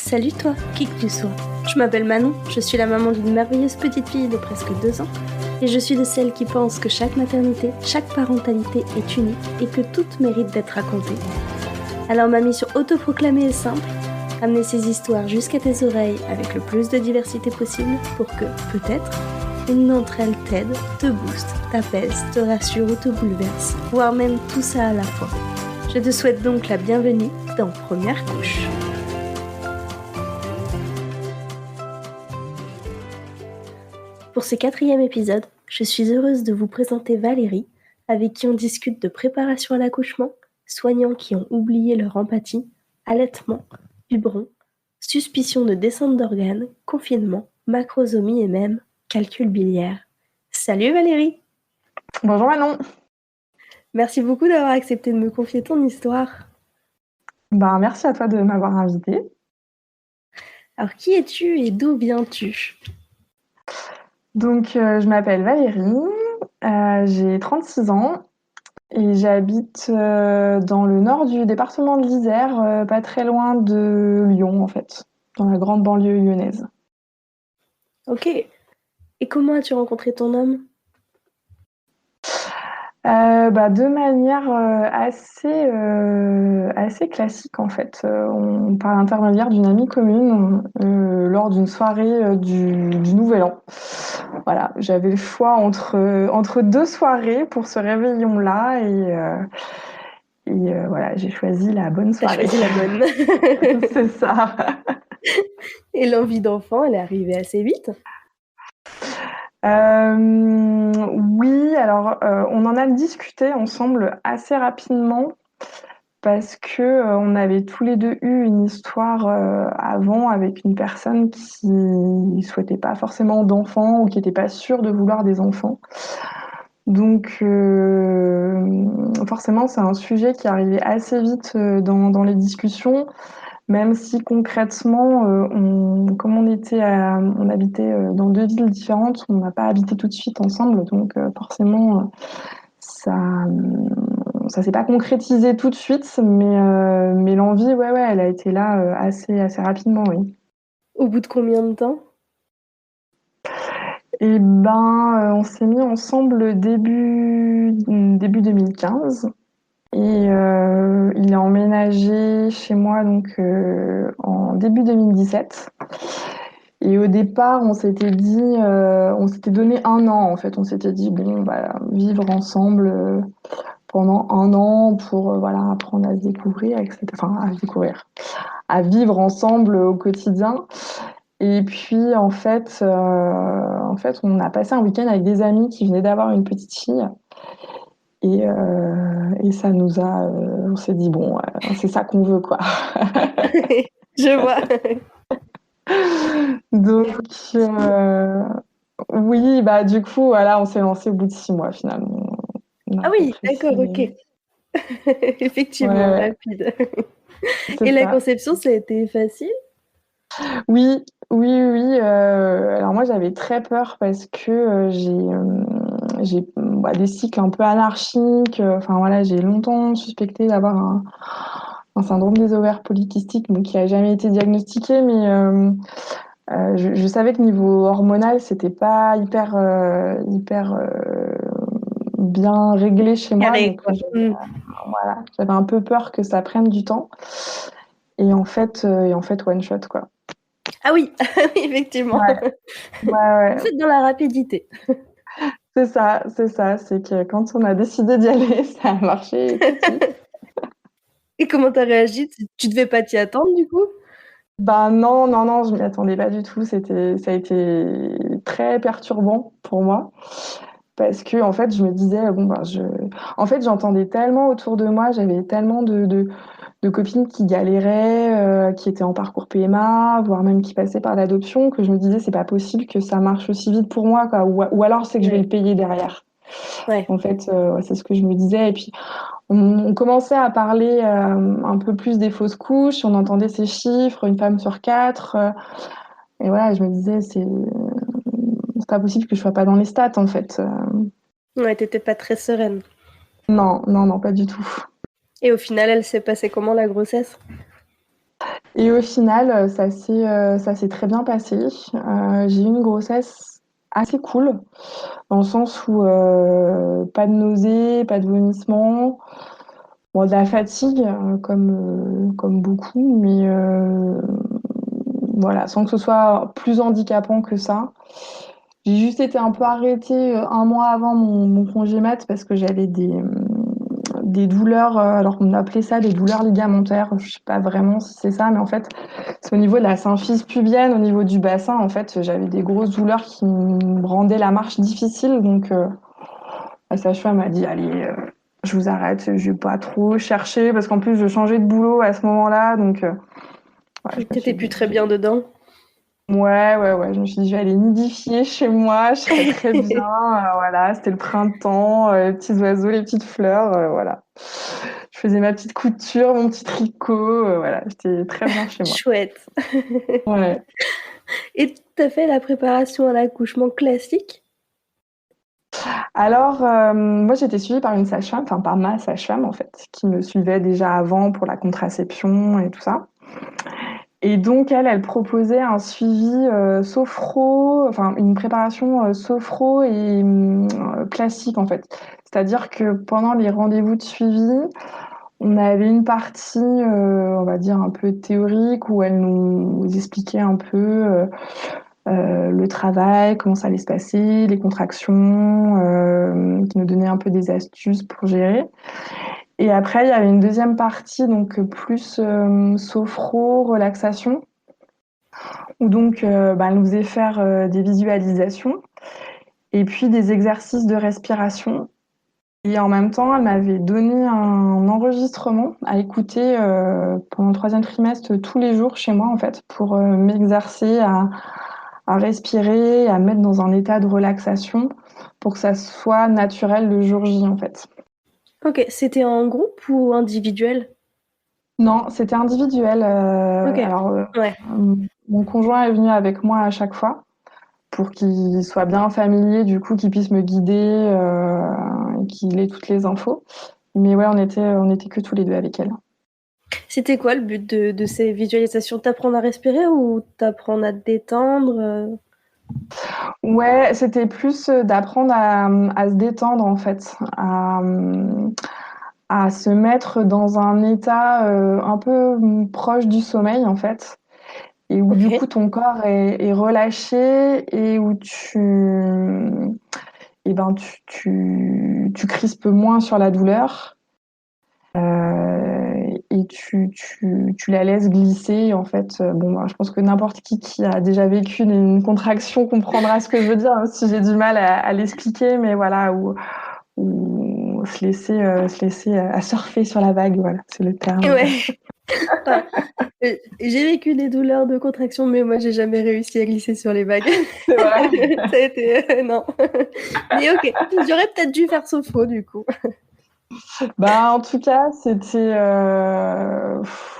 Salut toi, qui que tu sois. Je m'appelle Manon, je suis la maman d'une merveilleuse petite fille de presque 2 ans. Et je suis de celles qui pensent que chaque maternité, chaque parentalité est unique et que toutes méritent d'être racontées. Alors ma mission autoproclamée est simple, amener ces histoires jusqu'à tes oreilles avec le plus de diversité possible pour que, peut-être, une d'entre elles t'aide, te booste, t'apaise, te rassure ou te bouleverse, voire même tout ça à la fois. Je te souhaite donc la bienvenue dans Première Couche. Pour ce 4e épisode, je suis heureuse de vous présenter Valérie, avec qui on discute de préparation à l'accouchement, soignants qui ont oublié leur empathie, allaitement, biberon, suspicion de descente d'organes, confinement, macrosomie et même calcul biliaire. Salut Valérie! Bonjour Manon. Merci beaucoup d'avoir accepté de me confier ton histoire. Merci à toi de m'avoir invitée. Alors qui es-tu et d'où viens-tu? Donc je m'appelle Valérie, j'ai 36 ans et j'habite dans le nord du département de l'Isère, pas très loin de Lyon en fait, dans la grande banlieue lyonnaise. Ok. Et comment as-tu rencontré ton homme? De manière assez classique en fait. Par l'intermédiaire d'une amie commune lors d'une soirée du Nouvel An. Voilà, j'avais le choix entre 2 soirées pour ce réveillon-là et voilà, j'ai choisi la bonne T'as soirée. choisi la bonne. C'est ça. Et l'envie d'enfant, elle est arrivée assez vite? Oui, alors on en a discuté ensemble assez rapidement parce que on avait tous les deux eu une histoire avant avec une personne qui souhaitait pas forcément d'enfants ou qui était pas sûre de vouloir des enfants. Donc forcément, c'est un sujet qui arrivait assez vite dans les discussions. Même si concrètement, comme on habitait dans 2 villes différentes, on n'a pas habité tout de suite ensemble, donc forcément, ça s'est pas concrétisé tout de suite, mais l'envie, ouais, elle a été là assez rapidement, oui. Au bout de combien de temps? Et on s'est mis ensemble début 2015. Et il a emménagé chez moi donc en début 2017. Et au départ, on s'était donné 1 an en fait. On s'était dit vivre ensemble pendant 1 an pour voilà apprendre à se découvrir, etc. Enfin à se découvrir, à vivre ensemble au quotidien. Et puis on a passé un week-end avec des amis qui venaient d'avoir une petite fille. Et ça nous a, on s'est dit c'est ça qu'on veut quoi. Je vois. Donc oui, du coup voilà, on s'est lancé au bout de 6 mois finalement. On a Ah à peu oui, près d'accord, ok. signé. Effectivement, Ouais, rapide. c'est Et la ça. conception, ça a été facile? Oui, oui, oui. Alors moi j'avais très peur parce que j'ai des cycles un peu anarchiques. Enfin voilà, j'ai longtemps suspecté d'avoir un syndrome des ovaires polykystiques, qui a jamais été diagnostiqué, mais je savais que niveau hormonal, c'était pas hyper bien réglé chez moi, Carré, donc quoi. j'avais un peu peur que ça prenne du temps. Et en fait, one shot quoi. Ah oui, effectivement. Ouais, ouais. Vous faites dans la rapidité. C'est ça, c'est ça. C'est que quand on a décidé d'y aller, ça a marché tout de suite. Et comment t'as réagi? Tu devais pas t'y attendre, du coup? Non, non, non, je m'y attendais pas du tout. Ça a été très perturbant pour moi parce que en fait, je me disais en fait, j'entendais tellement autour de moi, j'avais tellement de copines qui galéraient, qui étaient en parcours PMA, voire même qui passaient par l'adoption, que je me disais c'est pas possible que ça marche aussi vite pour moi, quoi. Ou alors c'est que je vais le payer derrière. Ouais. En fait, c'est ce que je me disais. Et puis, on commençait à parler un peu plus des fausses couches. On entendait ces chiffres, une femme sur 4. Et voilà, je me disais, c'est pas possible que je sois pas dans les stats, en fait. Ouais, t'étais pas très sereine. Non, non, non, pas du tout. Et au final, elle s'est passée comment, la grossesse? Et au final, ça s'est très bien passé. J'ai eu une grossesse assez cool, dans le sens où pas de nausées, pas de vomissements, bon, de la fatigue, comme beaucoup, mais voilà, sans que ce soit plus handicapant que ça. J'ai juste été un peu arrêtée un mois avant mon congé mat parce que j'avais des douleurs, alors on appelait ça des douleurs ligamentaires, je sais pas vraiment si c'est ça, mais en fait, c'est au niveau de la symphyse pubienne, au niveau du bassin, en fait, j'avais des grosses douleurs qui me rendaient la marche difficile, donc la sage-femme m'a dit, allez, je vous arrête, je vais pas trop chercher, parce qu'en plus, je changeais de boulot à ce moment-là, donc ouais, je me suis T'étais plus dit, très bien dedans. ouais, je me suis dit, je vais aller nidifier chez moi, je serais très bien, voilà, c'était le printemps, les petits oiseaux, les petites fleurs, voilà. Je faisais ma petite couture, mon petit tricot, voilà, j'étais très bien chez moi. Chouette. Ouais. Et t'as fait la préparation à l'accouchement classique? Alors, moi, j'étais suivie par une sage-femme, enfin par ma sage-femme en fait, qui me suivait déjà avant pour la contraception et tout ça. Et donc, elle proposait un suivi sophro, enfin une préparation sophro et classique en fait. C'est-à-dire que pendant les rendez-vous de suivi, on avait une partie, on va dire, un peu théorique où elle nous expliquait un peu le travail, comment ça allait se passer, les contractions, qui nous donnait un peu des astuces pour gérer. Et après, il y avait une deuxième partie, donc plus sophro, relaxation, où donc elle nous faisait faire des visualisations et puis des exercices de respiration. Et en même temps, elle m'avait donné un enregistrement à écouter pendant le troisième trimestre tous les jours chez moi, en fait, pour m'exercer à respirer, à me mettre dans un état de relaxation pour que ça soit naturel le jour J, en fait. Ok, c'était en groupe ou individuel? Non, c'était individuel. Ok, ouais. Mon conjoint est venu avec moi à chaque fois pour qu'il soit bien familier, du coup, qu'il puisse me guider, et qu'il ait toutes les infos. Mais ouais, on était que tous les deux avec elle. C'était quoi le but de ces visualisations? T'apprendre à respirer ou t'apprendre à te détendre? Ouais, c'était plus d'apprendre à se détendre en fait, à se mettre dans un état un peu proche du sommeil en fait, et où du coup Ok. ton corps est relâché et où tu crispes moins sur la douleur. Et tu la laisses glisser en fait. Bon, bah, je pense que n'importe qui a déjà vécu une contraction comprendra ce que je veux dire, hein, si j'ai du mal à l'expliquer, mais voilà, ou se laisser à surfer sur la vague, voilà, c'est le terme. Ouais. Enfin, j'ai vécu des douleurs de contraction, mais moi, j'ai jamais réussi à glisser sur les vagues. C'est vrai. Ça a été... non. Mais ok, j'aurais peut-être dû faire Sophro, du coup. Bah, en tout cas, c'était.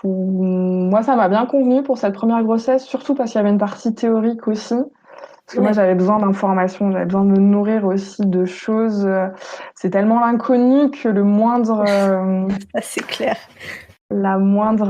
Moi, ça m'a bien convenu pour cette première grossesse, surtout parce qu'il y avait une partie théorique aussi. Parce que moi, Ouais, j'avais besoin d'informations, j'avais besoin de me nourrir aussi de choses. C'est tellement l'inconnu que ça c'est clair. la moindre,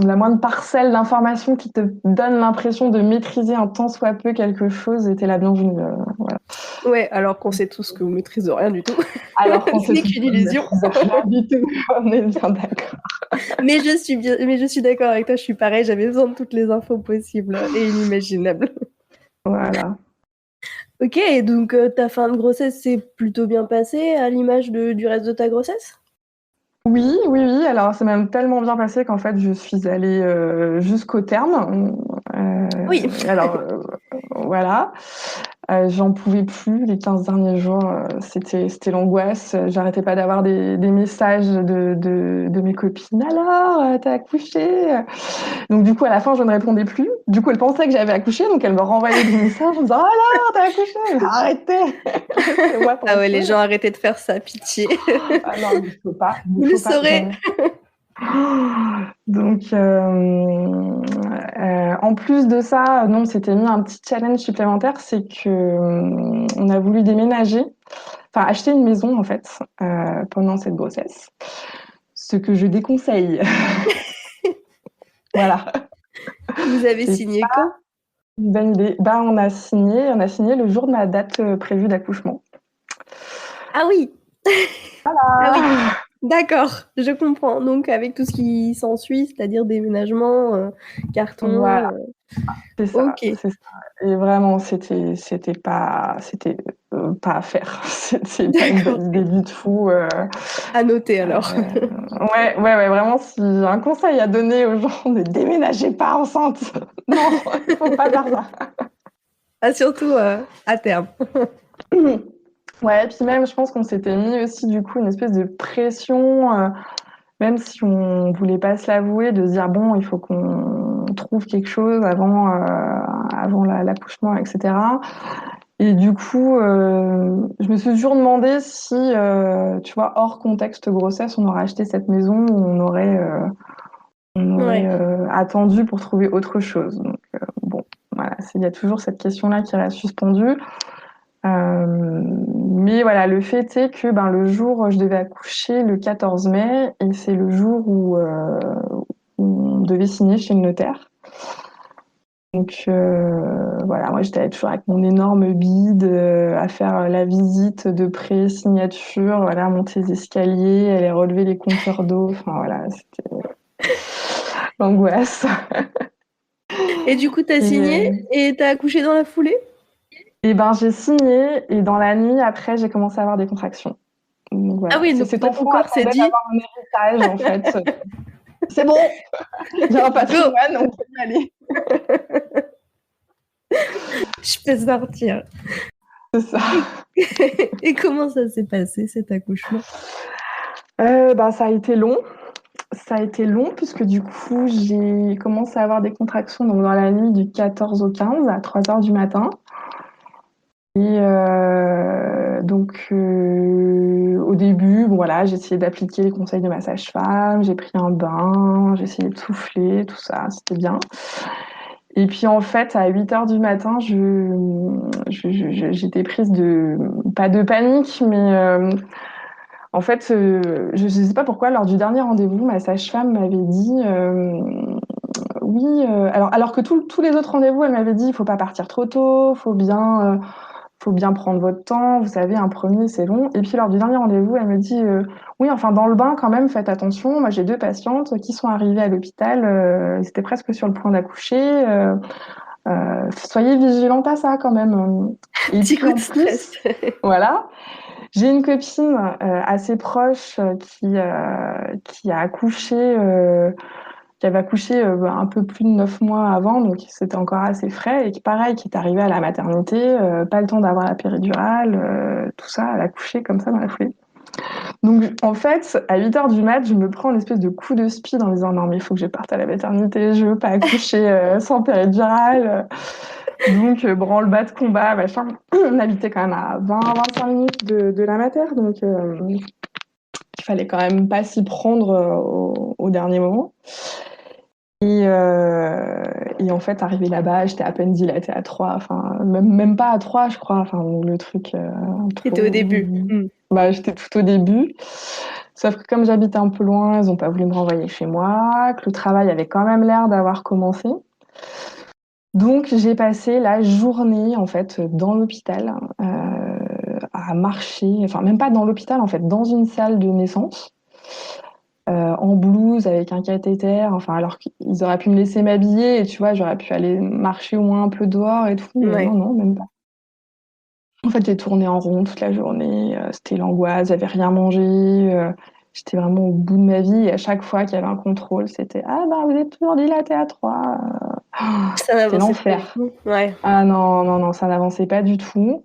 la moindre parcelle d'information qui te donne l'impression de maîtriser un tant soit peu quelque chose était la bienvenue. Voilà. Ouais, alors qu'on sait tous que vous maîtrisez rien du tout. Alors qu'on Ce sait n'est tous qu'une qu'on ne illusion. maîtrise rien du tout, on est bien d'accord. Mais je suis d'accord avec toi, je suis pareil, j'avais besoin de toutes les infos possibles et inimaginables. Voilà. Ok, et donc ta fin de grossesse s'est plutôt bien passée à l'image du reste de ta grossesse? Oui. Alors, c'est même tellement bien passé qu'en fait, je suis allée jusqu'au terme. Oui. Alors, voilà. J'en pouvais plus les 15 derniers jours. C'était l'angoisse. J'arrêtais pas d'avoir des messages de mes copines. Alors, t'as accouché? Donc, du coup, à la fin, je ne répondais plus. Du coup, elle pensait que j'avais accouché. Donc, elle me renvoyait des messages en me disant, alors, t'as accouché? Arrêtez! Laissez-moi Ah ouais, les tranquille. gens, arrêtez de faire ça, pitié. Ah non, il faut pas. Il Vous le faut pas. saurez. Donc, en plus de ça, non, on s'était mis un petit challenge supplémentaire, c'est que on a voulu déménager, enfin acheter une maison en fait pendant cette grossesse. ce que je déconseille. Voilà. Vous avez C'est signé quand? une bonne idée. Bah, on a signé le jour de ma date prévue d'accouchement. Ah oui! Ah oui, Ah, d'accord, je comprends. Donc avec tout ce qui s'ensuit, c'est-à-dire déménagement, carton, voilà, c'est ça, OK, c'est ça. Et vraiment, c'était pas à faire. C'était pas une d'accord. bonne idée du tout. À noter alors. Ouais, ouais, ouais, vraiment, si j'ai un conseil à donner aux gens, ne déménagez pas enceinte. Non, il faut pas faire ça. Ah surtout, à terme. Ouais, puis même, je pense qu'on s'était mis aussi du coup une espèce de pression, même si on voulait pas se l'avouer, de se dire bon, il faut qu'on trouve quelque chose avant l'accouchement, etc. Et du coup, je me suis toujours demandé si, tu vois, hors contexte grossesse, on aurait acheté cette maison ou on aurait Ouais. attendu pour trouver autre chose. Donc bon, voilà, il y a toujours cette question-là qui reste suspendue. Mais voilà, le fait est que ben, le jour, je devais accoucher le 14 mai et c'est le jour où on devait signer chez le notaire. Donc voilà, moi j'étais toujours avec mon énorme bide à faire la visite de pré-signature, voilà, monter les escaliers, aller relever les compteurs d'eau, enfin voilà, c'était l'angoisse. Et du coup, tu as signé Et, et tu as accouché dans la foulée? et ben j'ai signé et dans la nuit après j'ai commencé à avoir des contractions. Donc Ah voilà, oui, donc cet toi, ton enfant corps s'est attendait dit: d'avoir un héritage en fait. C'est bon, il y a un «Go, patrimoine, on peut y aller. je peux sortir». C'est ça. Et et comment ça s'est passé cet accouchement? Ben, ça a été long. Ça a été long puisque du coup, j'ai commencé à avoir des contractions donc, dans la nuit du 14 au 15 à 3 heures du matin. Et donc, au début, bon, voilà, j'ai essayé d'appliquer les conseils de ma sage-femme, j'ai pris un bain, j'ai essayé de souffler, tout ça, c'était bien. Et puis en fait, à 8 heures du matin, j'étais prise de, pas de panique, mais en fait, je ne sais pas pourquoi, lors du dernier rendez-vous, ma sage-femme m'avait dit oui, alors que tous les autres rendez-vous, elle m'avait dit il faut pas partir trop tôt, faut bien prendre votre temps, vous savez, un premier c'est long. Et puis lors du dernier rendez-vous, elle me dit oui, enfin dans le bain quand même, faites attention. Moi j'ai 2 patientes qui sont arrivées à l'hôpital, elles étaient presque sur le point d'accoucher. Soyez vigilante à ça quand même. Et Petit puis coup de en plus, stress. voilà. J'ai une copine assez proche qui a accouché, qui avait accouché un peu plus de 9 mois avant, donc c'était encore assez frais, et qui, pareil, qui est arrivée à la maternité, pas le temps d'avoir la péridurale, tout ça, elle a accouché comme ça dans la foulée. Donc en fait, à 8 heures du mat, je me prends une espèce de coup de speed en me disant non mais il faut que je parte à la maternité, je veux pas accoucher sans péridurale. Donc, branle-bas de combat, machin. On habitait quand même à 20-25 minutes de la mater, donc il fallait quand même pas s'y prendre au dernier moment. Et, euh, et en fait, arrivé là-bas, j'étais à peine dilatée à 3, enfin, même pas à 3, je crois. Enfin, le truc C'était au trop. début. Mmh. Bah, j'étais tout au début. Sauf que comme j'habitais un peu loin, ils ont pas voulu me renvoyer chez moi, que le travail avait quand même l'air d'avoir commencé. Donc, j'ai passé la journée, en fait, dans l'hôpital, à marcher, enfin, même pas dans l'hôpital, en fait, dans une salle de naissance, en blouse, avec un cathéter, enfin, alors qu'ils auraient pu me laisser m'habiller, et tu vois, j'aurais pu aller marcher au moins un peu dehors et tout, mais non, Ouais. non, même pas. En fait, j'ai tourné en rond toute la journée, c'était l'angoisse, j'avais rien mangé, j'étais vraiment au bout de ma vie, et à chaque fois qu'il y avait un contrôle, c'était ah ben vous êtes toujours dilaté à 3. Ça C'était n'avançait pas du l'enfer. tout? Ouais. Ah non, non, non, ça n'avançait pas du tout.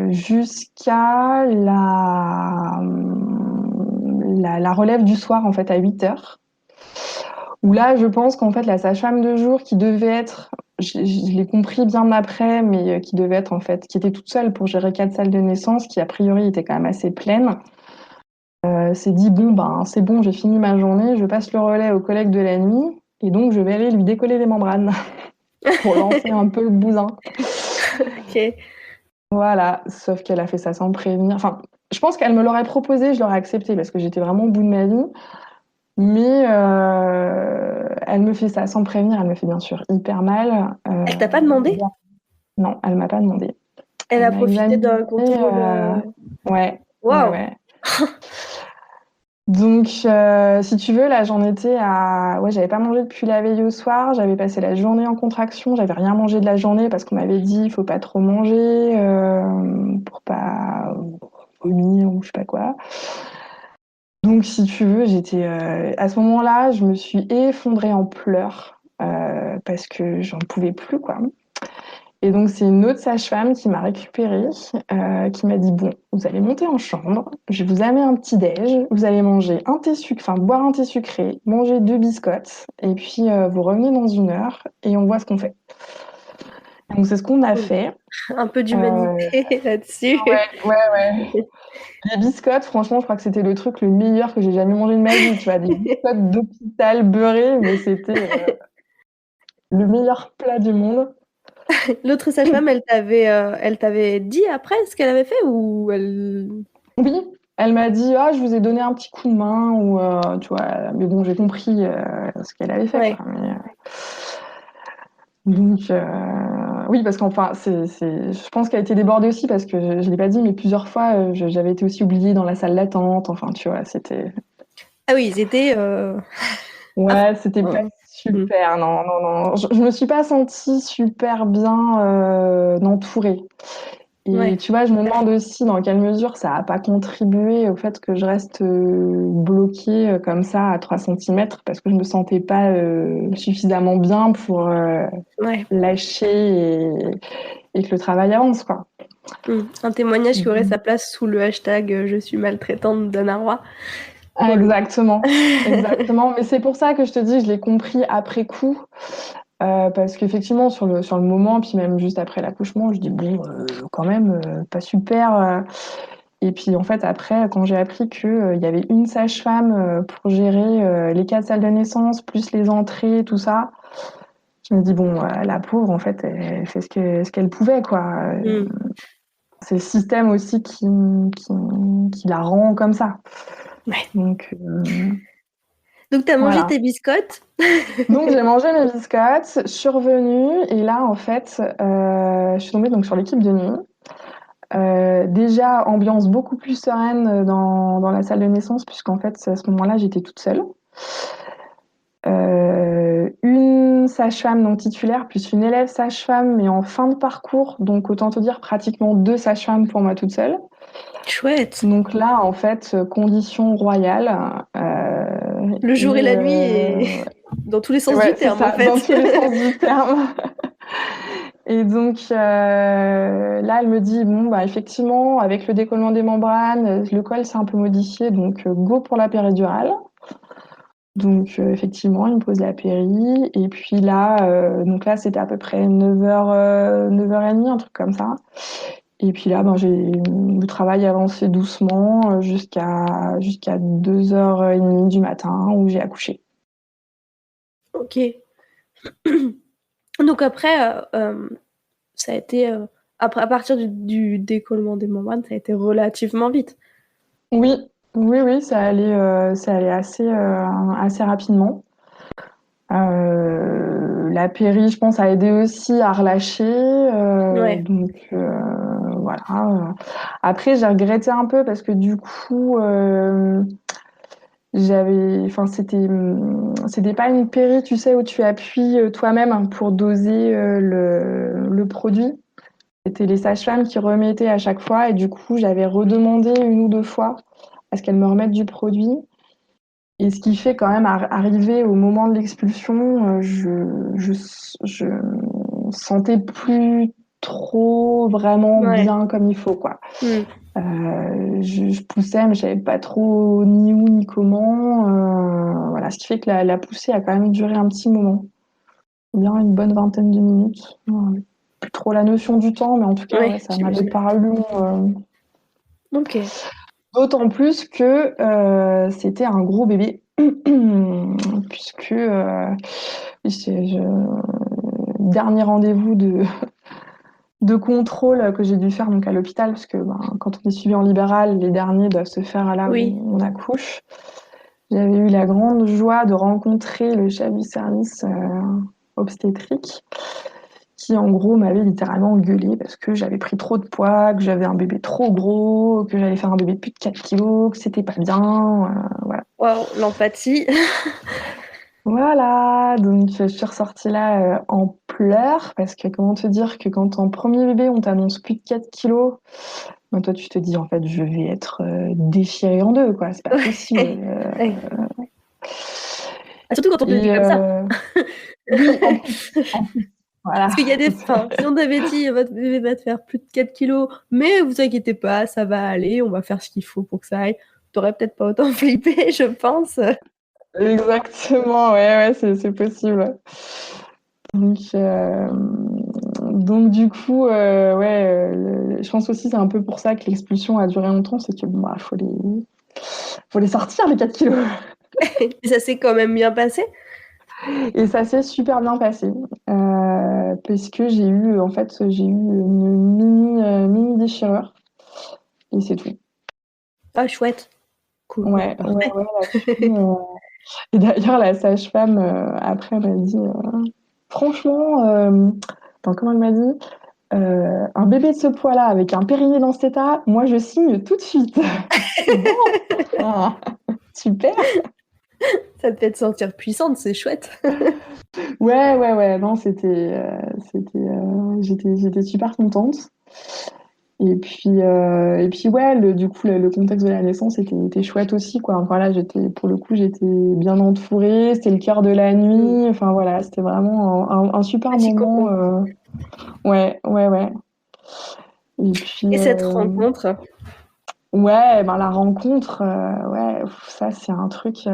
Jusqu'à la relève du soir, en fait, à 8 heures. Où là, je pense qu'en fait, la sage-femme de jour qui devait être, je l'ai compris bien après, mais qui devait être, en fait, qui était toute seule pour gérer 4 salles de naissance, qui a priori était quand même assez pleine, s'est dit, bon, ben, c'est bon, j'ai fini ma journée, je passe le relais au collègue de la nuit, et donc je vais aller lui décoller les membranes pour lancer un peu le bousin. OK. Voilà, sauf qu'elle a fait ça sans prévenir. Enfin, Je pense qu'elle me l'aurait proposé, je l'aurais accepté parce que j'étais vraiment au bout de ma vie. Mais elle me fait ça sans me prévenir, elle me fait bien sûr hyper mal. Elle t'a pas demandé? Non, elle m'a pas demandé. Elle Elle a m'a profité examinée. d'un contrôle. Ouais, ouais, Waouh! ouais. Donc, si tu veux, là, j'en étais à... Ouais, j'avais pas mangé depuis la veille au soir. J'avais passé la journée en contraction. J'avais rien mangé de la journée parce qu'on m'avait dit il faut pas trop manger pour pas vomir ou je sais pas quoi. Donc, si tu veux, j'étais... à ce moment-là, je me suis effondrée en pleurs parce que j'en pouvais plus, quoi. Et donc, c'est une autre sage-femme qui m'a récupérée, qui m'a dit, bon, vous allez monter en chambre, je vais vous amener un petit déj, vous allez manger un thé sucré, enfin, boire un thé sucré, manger 2 biscottes, et puis vous revenez dans 1 heure et on voit ce qu'on fait. Donc, c'est ce qu'on a Cool. fait. Un peu Euh, d'humanité là-dessus. ouais. Les biscottes, franchement, je crois que c'était le truc le meilleur que j'ai jamais mangé de ma vie, tu vois, des biscottes d'hôpital beurrées, mais c'était le meilleur plat du monde. L'autre sage-femme, elle t'avait dit après ce qu'elle avait fait ou elle... Oui, elle m'a dit: «Ah, je vous ai donné un petit coup de main» ou tu vois? Mais bon, j'ai compris, ce qu'elle avait fait, quoi, Ouais. mais donc oui, parce qu'enfin, je pense qu'elle a été débordée aussi parce que je l'ai pas dit, mais plusieurs fois, j'avais été aussi oubliée dans la salle d'attente, enfin, tu vois? C'était Ah oui, ils étaient à ouais, c'était pas fond. Mm. super, non, non, non. Je me suis pas sentie super bien, entourée. Et Ouais. tu vois, je me demande aussi dans quelle mesure ça a pas contribué au fait que je reste bloquée comme ça à 3 centimètres parce que je me sentais pas suffisamment bien pour Ouais. lâcher et que le travail avance, quoi. Un témoignage qui aurait sa Mhm. place sous le hashtag je suis maltraitante d'Anna Roy. Ah, Pour le... exactement, exactement. Mais c'est pour ça que je te dis, je l'ai compris après coup. Parce qu'effectivement, sur le moment, puis même juste après l'accouchement, je dis bon, quand même, pas super. Et puis en fait, après, quand j'ai appris qu'il y avait une sage-femme pour gérer les 4 salles de naissance, plus les entrées, tout ça, je me dis bon, la pauvre, en fait, elle fait ce qu'elle pouvait, quoi. Mm. C'est le système aussi qui la rend comme ça. Ouais. Donc Donc t'as mangé voilà. tes biscottes. Donc j'ai mangé mes biscottes, je suis revenue et là en fait je suis tombée donc sur l'équipe de nuit. Déjà ambiance beaucoup plus sereine dans la salle de naissance puisqu'en fait à ce moment-là j'étais toute seule. Une sage-femme donc titulaire plus une élève sage-femme mais en fin de parcours donc autant te dire pratiquement 2 sages-femmes pour moi toute seule. Chouette. Donc là en fait conditions royales Le jour et et la nuit et dans tous les sens ouais du c'est terme en ça dans fait. tous les sens du terme. Et donc là, elle me dit, bon, bah, effectivement, avec le décollement des membranes, le col s'est un peu modifié, donc go pour la péridurale. Donc effectivement, il me pose la péri. Et puis là, donc là, c'était à peu près 9h, 9h30, un truc comme ça. Et puis là, ben, j'ai le travail avancé doucement jusqu'à 2h30 du matin où j'ai accouché. Ok. Donc après, ça a été après à partir du décollement des membranes, ça a été relativement vite. Oui, oui, ça allait assez rapidement. La péri, je pense, a aidé aussi à relâcher. Ouais. Donc voilà. Après, j'ai regretté un peu parce que du coup, enfin, c'était pas une péri, tu sais, où tu appuies toi-même pour doser le produit. C'était les sages-femmes qui remettaient à chaque fois et du coup, j'avais redemandé 1 ou 2 fois à ce qu'elles me remettent du produit. Et ce qui fait quand même, arrivé au moment de l'expulsion, je sentais plus trop vraiment Ouais. bien comme il faut, quoi. Mm. Je poussais, mais je savais pas trop ni où ni comment. Voilà, ce qui fait que la poussée a quand même duré un petit moment, bien une bonne vingtaine de minutes. Plus trop la notion du temps, mais en tout cas, ouais, Ouais, ça m'avait j'imagine. paru long. Ok. D'autant plus que c'était un gros bébé, puisque oui, dernier rendez-vous de contrôles que j'ai dû faire donc à l'hôpital, parce que quand on est suivi en libéral, les derniers doivent se faire là Oui. où on accouche. J'avais eu la grande joie de rencontrer le chef du service obstétrique qui, en gros, m'avait littéralement gueulé parce que j'avais pris trop de poids, que j'avais un bébé trop gros, que j'allais faire un bébé de plus de 4 kilos, que c'était pas bien. Voilà. Waouh, l'empathie. Voilà, donc je suis ressortie là en pleurs parce que comment te dire que quand en premier bébé on t'annonce plus de 4 kilos, ben toi tu te dis en fait je vais être déchirée en deux quoi, c'est pas possible. Ouais. Surtout quand on te le dit Et comme ça. oui, en plus, voilà. Parce qu'il y a des fins. Si on t'avait dit votre bébé va te faire plus de 4 kilos, mais vous inquiétez pas, ça va aller, on va faire ce qu'il faut pour que ça aille. T'aurais peut-être pas autant flippé, je pense. Exactement, ouais, c'est possible. Donc, euh, donc du coup, je pense aussi c'est un peu pour ça que l'expulsion a duré longtemps, c'est que bon, faut les sortir les 4 kilos. Et ça s'est quand même bien passé. Et ça s'est super bien passé parce que j'ai eu une mini déchirure et c'est tout. Ah, chouette. Cool. Bon, parfait. Là-dessus. Et d'ailleurs, la sage-femme après m'a dit, franchement, attends, comment elle m'a dit? Un bébé de ce poids-là avec un périnée dans cet état, moi je signe tout de suite. Bon, ah, super. Ça te fait te sentir puissante, c'est chouette. Ouais, non, j'étais super contente. Et puis ouais, du coup, le contexte de la naissance était chouette aussi, quoi. Voilà, pour le coup, j'étais bien entourée, c'était le cœur de la nuit. Enfin voilà, c'était vraiment un super Petit moment. cocon. Ouais. Et puis, Et cette rencontre, ouais, ben la rencontre, ouais, ça c'est un truc.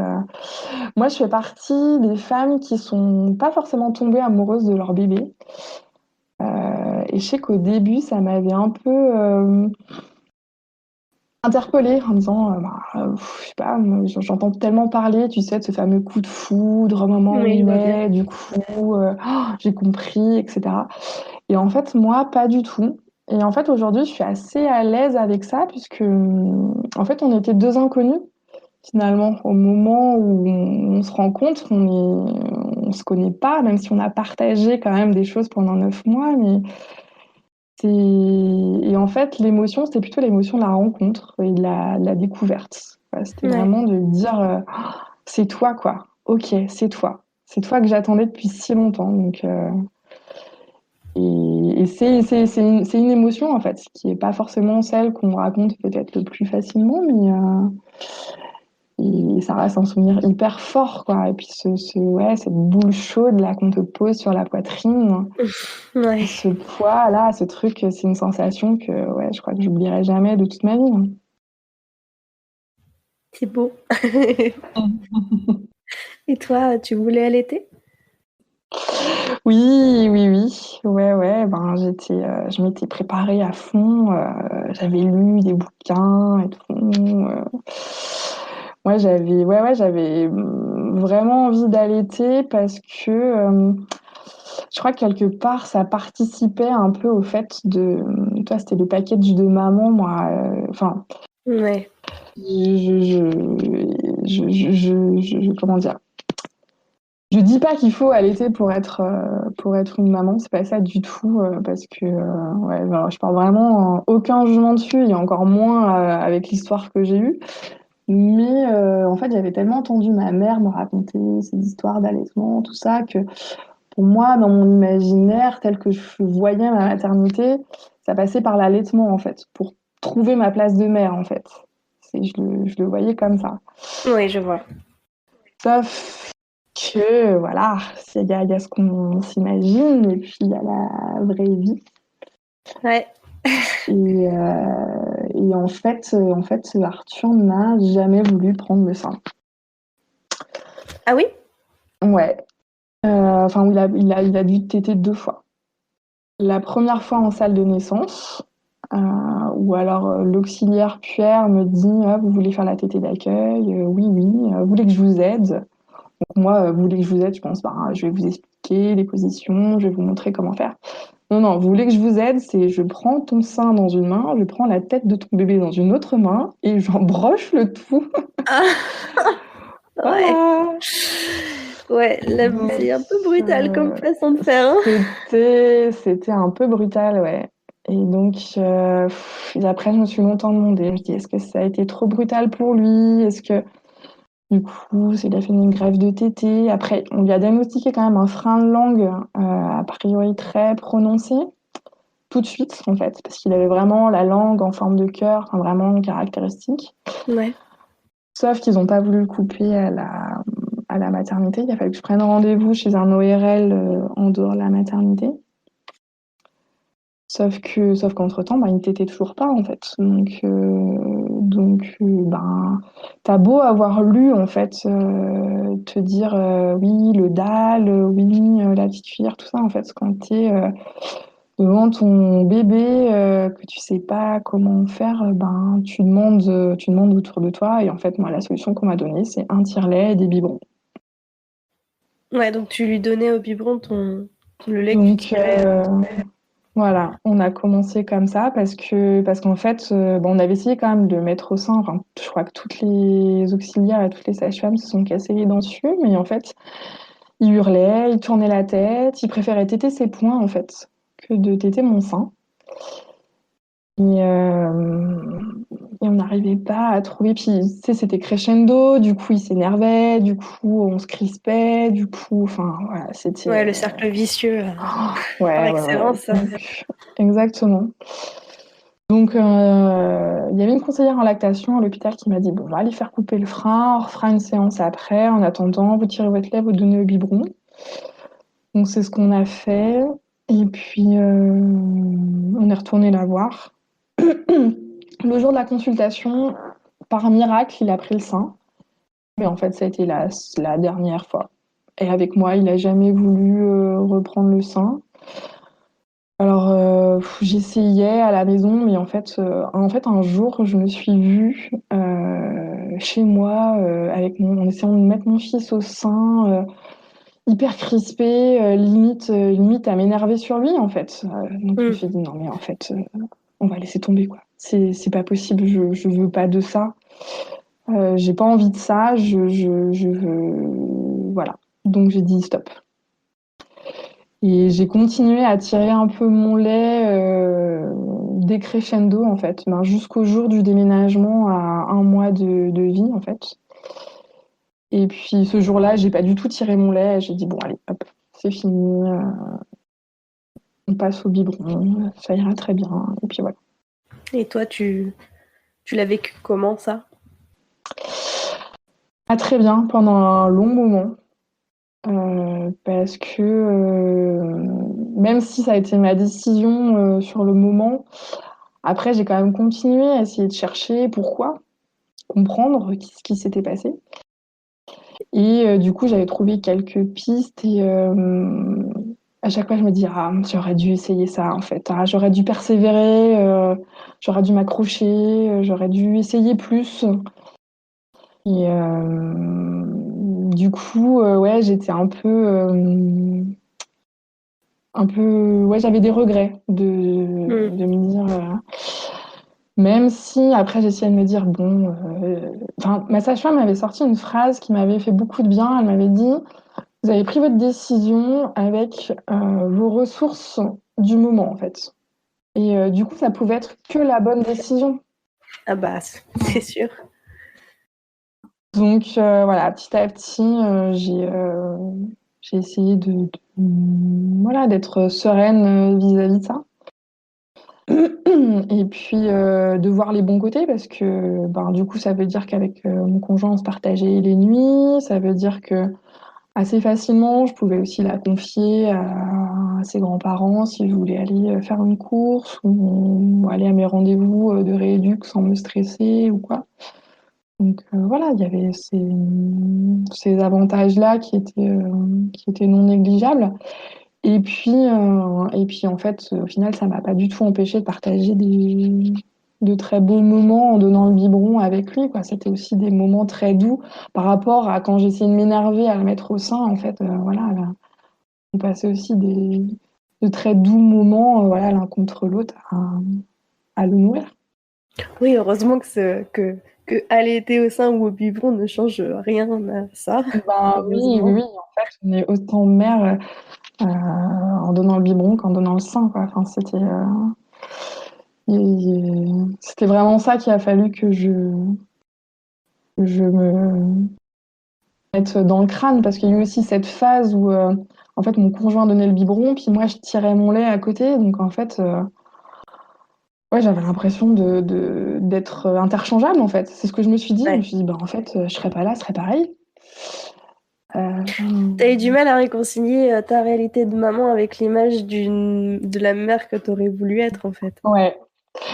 Moi, je fais partie des femmes qui sont pas forcément tombées amoureuses de leur bébé. Et je sais qu'au début, ça m'avait un peu interpellée en me disant, je sais pas, moi, j'entends tellement parler, tu sais, de ce fameux coup de foudre au moment où oui, il je vois bien. naît, du coup, j'ai compris, etc. Et en fait, moi, pas du tout. Et en fait, aujourd'hui, je suis assez à l'aise avec ça, puisque, en fait, on était deux inconnus. Finalement, au moment où on se rencontre, on se connaît pas, même si on a partagé quand même des choses pendant 9 mois, mais et en fait, l'émotion, c'était plutôt l'émotion de la rencontre et de la découverte. Voilà, c'était Ouais. vraiment de dire, c'est toi, quoi. Ok, c'est toi. C'est toi que j'attendais depuis si longtemps. Et c'est une émotion, en fait, qui n'est pas forcément celle qu'on raconte peut-être le plus facilement, et ça reste un souvenir hyper fort, quoi. Et puis, ouais, cette boule chaude là qu'on te pose sur la poitrine, Ouais. ce poids là, ce truc, c'est une sensation que, ouais, je crois que j'oublierai jamais de toute ma vie. C'est beau. Et toi, tu voulais allaiter? Oui. Ouais. Ben, je m'étais préparée à fond. J'avais lu des bouquins et tout. Moi, j'avais vraiment envie d'allaiter parce que je crois que quelque part, ça participait un peu au fait de. Toi, c'était le package de maman, moi. Enfin, Ouais. comment dire? Je dis pas qu'il faut allaiter pour être une maman, c'est pas ça du tout, parce que ouais, ben, je parle vraiment aucun jugement dessus, et encore moins avec l'histoire que j'ai eue. Mais en fait, j'avais tellement entendu ma mère me raconter ces histoires d'allaitement, tout ça, que pour moi, dans mon imaginaire, tel que je voyais ma maternité, ça passait par l'allaitement, en fait, pour trouver ma place de mère, en fait. Je le voyais comme ça. Oui, je vois. Sauf que, voilà, il y a ce qu'on s'imagine, et puis il y a la vraie vie. Ouais. Et en fait, Arthur n'a jamais voulu prendre le sein. Ah oui? Ouais. Enfin, il a dû téter 2 fois. La première fois en salle de naissance, où alors l'auxiliaire puère me dit ah, vous voulez faire la tétée d'accueil? Oui. Vous voulez que je vous aide? Donc moi, vous voulez que je vous aide? Je pense bah, je vais vous expliquer les positions, je vais vous montrer comment faire. Non, non, vous voulez que je vous aide, c'est je prends ton sein dans une main, je prends la tête de ton bébé dans une autre main et j'en broche le tout. Ah, ouais. Voilà. Ouais, là, Donc, c'est un peu brutal comme euh, façon de faire, hein. c'était un peu brutal, ouais. Et donc, et après, je me suis longtemps demandé, je me dis, est-ce que ça a été trop brutal pour lui? Est-ce que, du coup, il a fait une greffe de tété? Après, on lui a diagnostiqué quand même un frein de langue, a priori très prononcé, tout de suite, en fait, parce qu'il avait vraiment la langue en forme de cœur, enfin, vraiment caractéristique. Ouais. Sauf qu'ils n'ont pas voulu le couper à la maternité. Il a fallu que je prenne rendez-vous chez un ORL en dehors de la maternité. Sauf qu'entre-temps, bah, il ne t'était toujours pas, en fait. Ben, t'as beau avoir lu, en fait, te dire oui, le dalle, oui, la petite cuillère, tout ça, en fait, quand t'es devant ton bébé, que tu sais pas comment faire, ben, tu demandes autour de toi. Et en fait, moi, la solution qu'on m'a donnée, c'est un tire-lait et des biberons. Ouais, donc tu lui donnais au biberon le lait que tu Donc, tirais. voilà, on a commencé comme ça parce qu'en fait, bon, on avait essayé quand même de mettre au sein. Enfin, je crois que toutes les auxiliaires et toutes les sages-femmes se sont cassées les dents dessus, mais en fait, il hurlait, il tournait la tête, il préférait téter ses poings en fait que de téter mon sein. Et on n'arrivait pas à trouver. Puis, tu sais, c'était crescendo, du coup, il s'énervait, du coup, on se crispait, du coup, enfin, voilà, c'était. Ouais, le cercle vicieux, par Ouais, ouais, ouais. excellence, ça. Donc, exactement. Donc, il y avait une conseillère en lactation à l'hôpital qui m'a dit, bon, on va aller faire couper le frein, on refera une séance après. En attendant, vous tirez votre lait, vous donnez le biberon. Donc, c'est ce qu'on a fait. Et puis, on est retourné la voir. Le jour de la consultation, par miracle, il a pris le sein. Mais en fait, ça a été la dernière fois. Et avec moi, il n'a jamais voulu reprendre le sein. Alors, j'essayais à la maison, mais en fait, un jour, je me suis vue chez moi en essayant de mettre mon fils au sein, hyper crispé, limite à m'énerver sur lui, en fait. Donc, je me Mm. suis dit, non, mais en fait, on va laisser tomber, quoi. C'est pas possible, je veux pas de ça. J'ai pas envie de ça, je veux. Voilà. Donc, j'ai dit stop. Et j'ai continué à tirer un peu mon lait décrescendo en fait, ben, jusqu'au jour du déménagement à un mois de vie en fait. Et puis ce jour-là, j'ai pas du tout tiré mon lait. J'ai dit bon allez, hop, c'est fini, on passe au biberon, ça ira très bien. Et puis voilà. Et toi, tu l'as vécu comment, ça? Pas très bien pendant un long moment. Parce que même si ça a été ma décision sur le moment, après j'ai quand même continué à essayer de chercher pourquoi, comprendre ce qui s'était passé. Et du coup, j'avais trouvé quelques pistes et à chaque fois, je me dis, ah, j'aurais dû essayer ça en fait. Ah, j'aurais dû persévérer, j'aurais dû m'accrocher, j'aurais dû essayer plus. Et du coup, ouais, j'étais ouais, j'avais des regrets Mm. de me dire, même si après j'essayais de me dire, bon, enfin, ma sage-femme m'avait sorti une phrase qui m'avait fait beaucoup de bien. Elle m'avait dit, vous avez pris votre décision avec vos ressources du moment, en fait. Et du coup, ça pouvait être que la bonne décision. Ah bah, c'est sûr. Donc voilà, petit à petit, j'ai essayé voilà, d'être sereine vis-à-vis de ça. Et puis de voir les bons côtés parce que ben, du coup, ça veut dire qu'avec mon conjoint, on se partageait les nuits. Ça veut dire que assez facilement. Je pouvais aussi la confier à ses grands-parents si je voulais aller faire une course ou aller à mes rendez-vous de rééduc sans me stresser ou quoi. Donc voilà, il y avait ces avantages-là qui étaient non négligeables. Et puis en fait, au final, ça m'a pas du tout empêché de partager de très beaux moments en donnant le biberon avec lui, quoi. C'était aussi des moments très doux par rapport à quand j'essayais de m'énerver à le mettre au sein. En fait, voilà, là, on passait aussi de très doux moments, voilà, l'un contre l'autre à le nourrir. Oui, heureusement que allaiter au sein ou au biberon ne change rien à ça, Ben oui, oui, heureusement. oui, en fait, on est autant mère en donnant le biberon qu'en donnant le sein, quoi. Enfin, c'était vraiment ça qu'il a fallu que je me mette dans le crâne, parce qu'il y a eu aussi cette phase où, en fait, mon conjoint donnait le biberon, puis moi, je tirais mon lait à côté, donc en fait, ouais, j'avais l'impression d'être interchangeable, en fait. C'est ce que je me suis dit. Je me Ouais. suis dit, bah, en fait, je serais pas là, ce serait pareil. T'as eu du mal à réconcilier ta réalité de maman avec l'image de la mère que t'aurais voulu être, en fait. Ouais.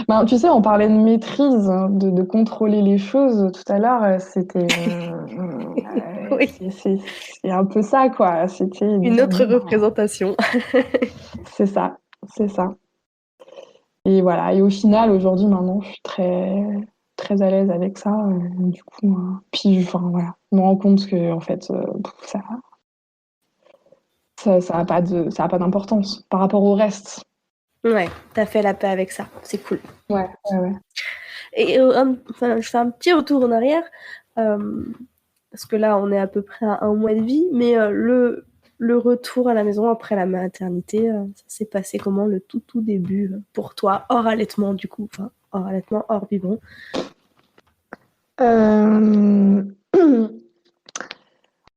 Ben, tu sais, on parlait de maîtrise, hein, de contrôler les choses tout à l'heure. Oui, C'est un peu ça, quoi. C'était de une dire, autre bon, ben, représentation. c'est ça, c'est ça. Et voilà. Et au final, aujourd'hui, maintenant, je suis très à l'aise avec ça. Du coup, puis, enfin, voilà, je me rends compte que, en fait, ça a pas d'importance par rapport au reste. Ouais, t'as fait la paix avec ça, c'est cool. Ouais, ouais, ouais. Et enfin, je fais un petit retour en arrière, euh, parce que là, on est à peu près à un mois de vie, mais le retour à la maison après la maternité, ça s'est passé comment le tout début pour toi, hors allaitement du coup, enfin, hors allaitement, hors biberon. Euh,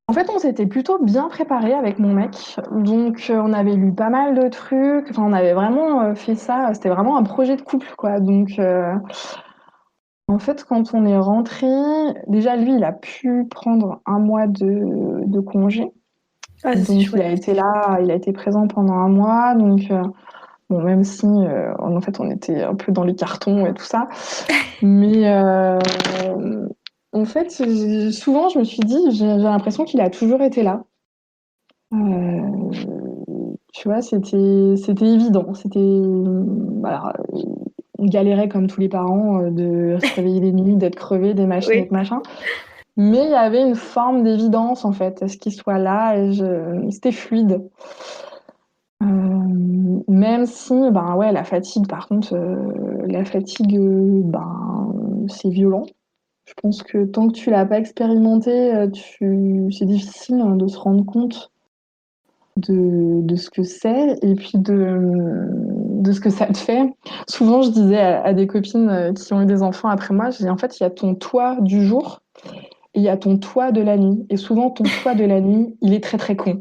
En fait, on s'était plutôt bien préparé avec mon mec. Donc, on avait lu pas mal de trucs. Enfin, on avait vraiment fait ça. C'était vraiment un projet de couple, quoi. Donc, en fait, quand on est rentré, déjà, lui, il a pu prendre un mois de congé. Ah, ça c'est Donc, il chouette. a été là, il a été présent pendant un mois. Donc, bon, même si, en fait, on était un peu dans les cartons et tout ça. Mais, en fait, souvent, je me suis dit, j'ai l'impression qu'il a toujours été là. Euh, Tu vois, c'était évident. Voilà, on galérait comme tous les parents de se réveiller les nuits, d'être crevé, des machins, Oui. des machins. Mais il y avait une forme d'évidence en fait, à ce qu'il soit là et c'était fluide. Même si, ben ouais, la fatigue, par contre, la fatigue, ben c'est violent. Je pense que tant que tu l'as pas expérimenté, c'est difficile hein, de se rendre compte de ce que c'est et puis de ce que ça te fait. Souvent, je disais à des copines qui ont eu des enfants après moi, je dis en fait, il y a ton toi du jour et il y a ton toi de la nuit. Et souvent, ton toi de la nuit, il est très con.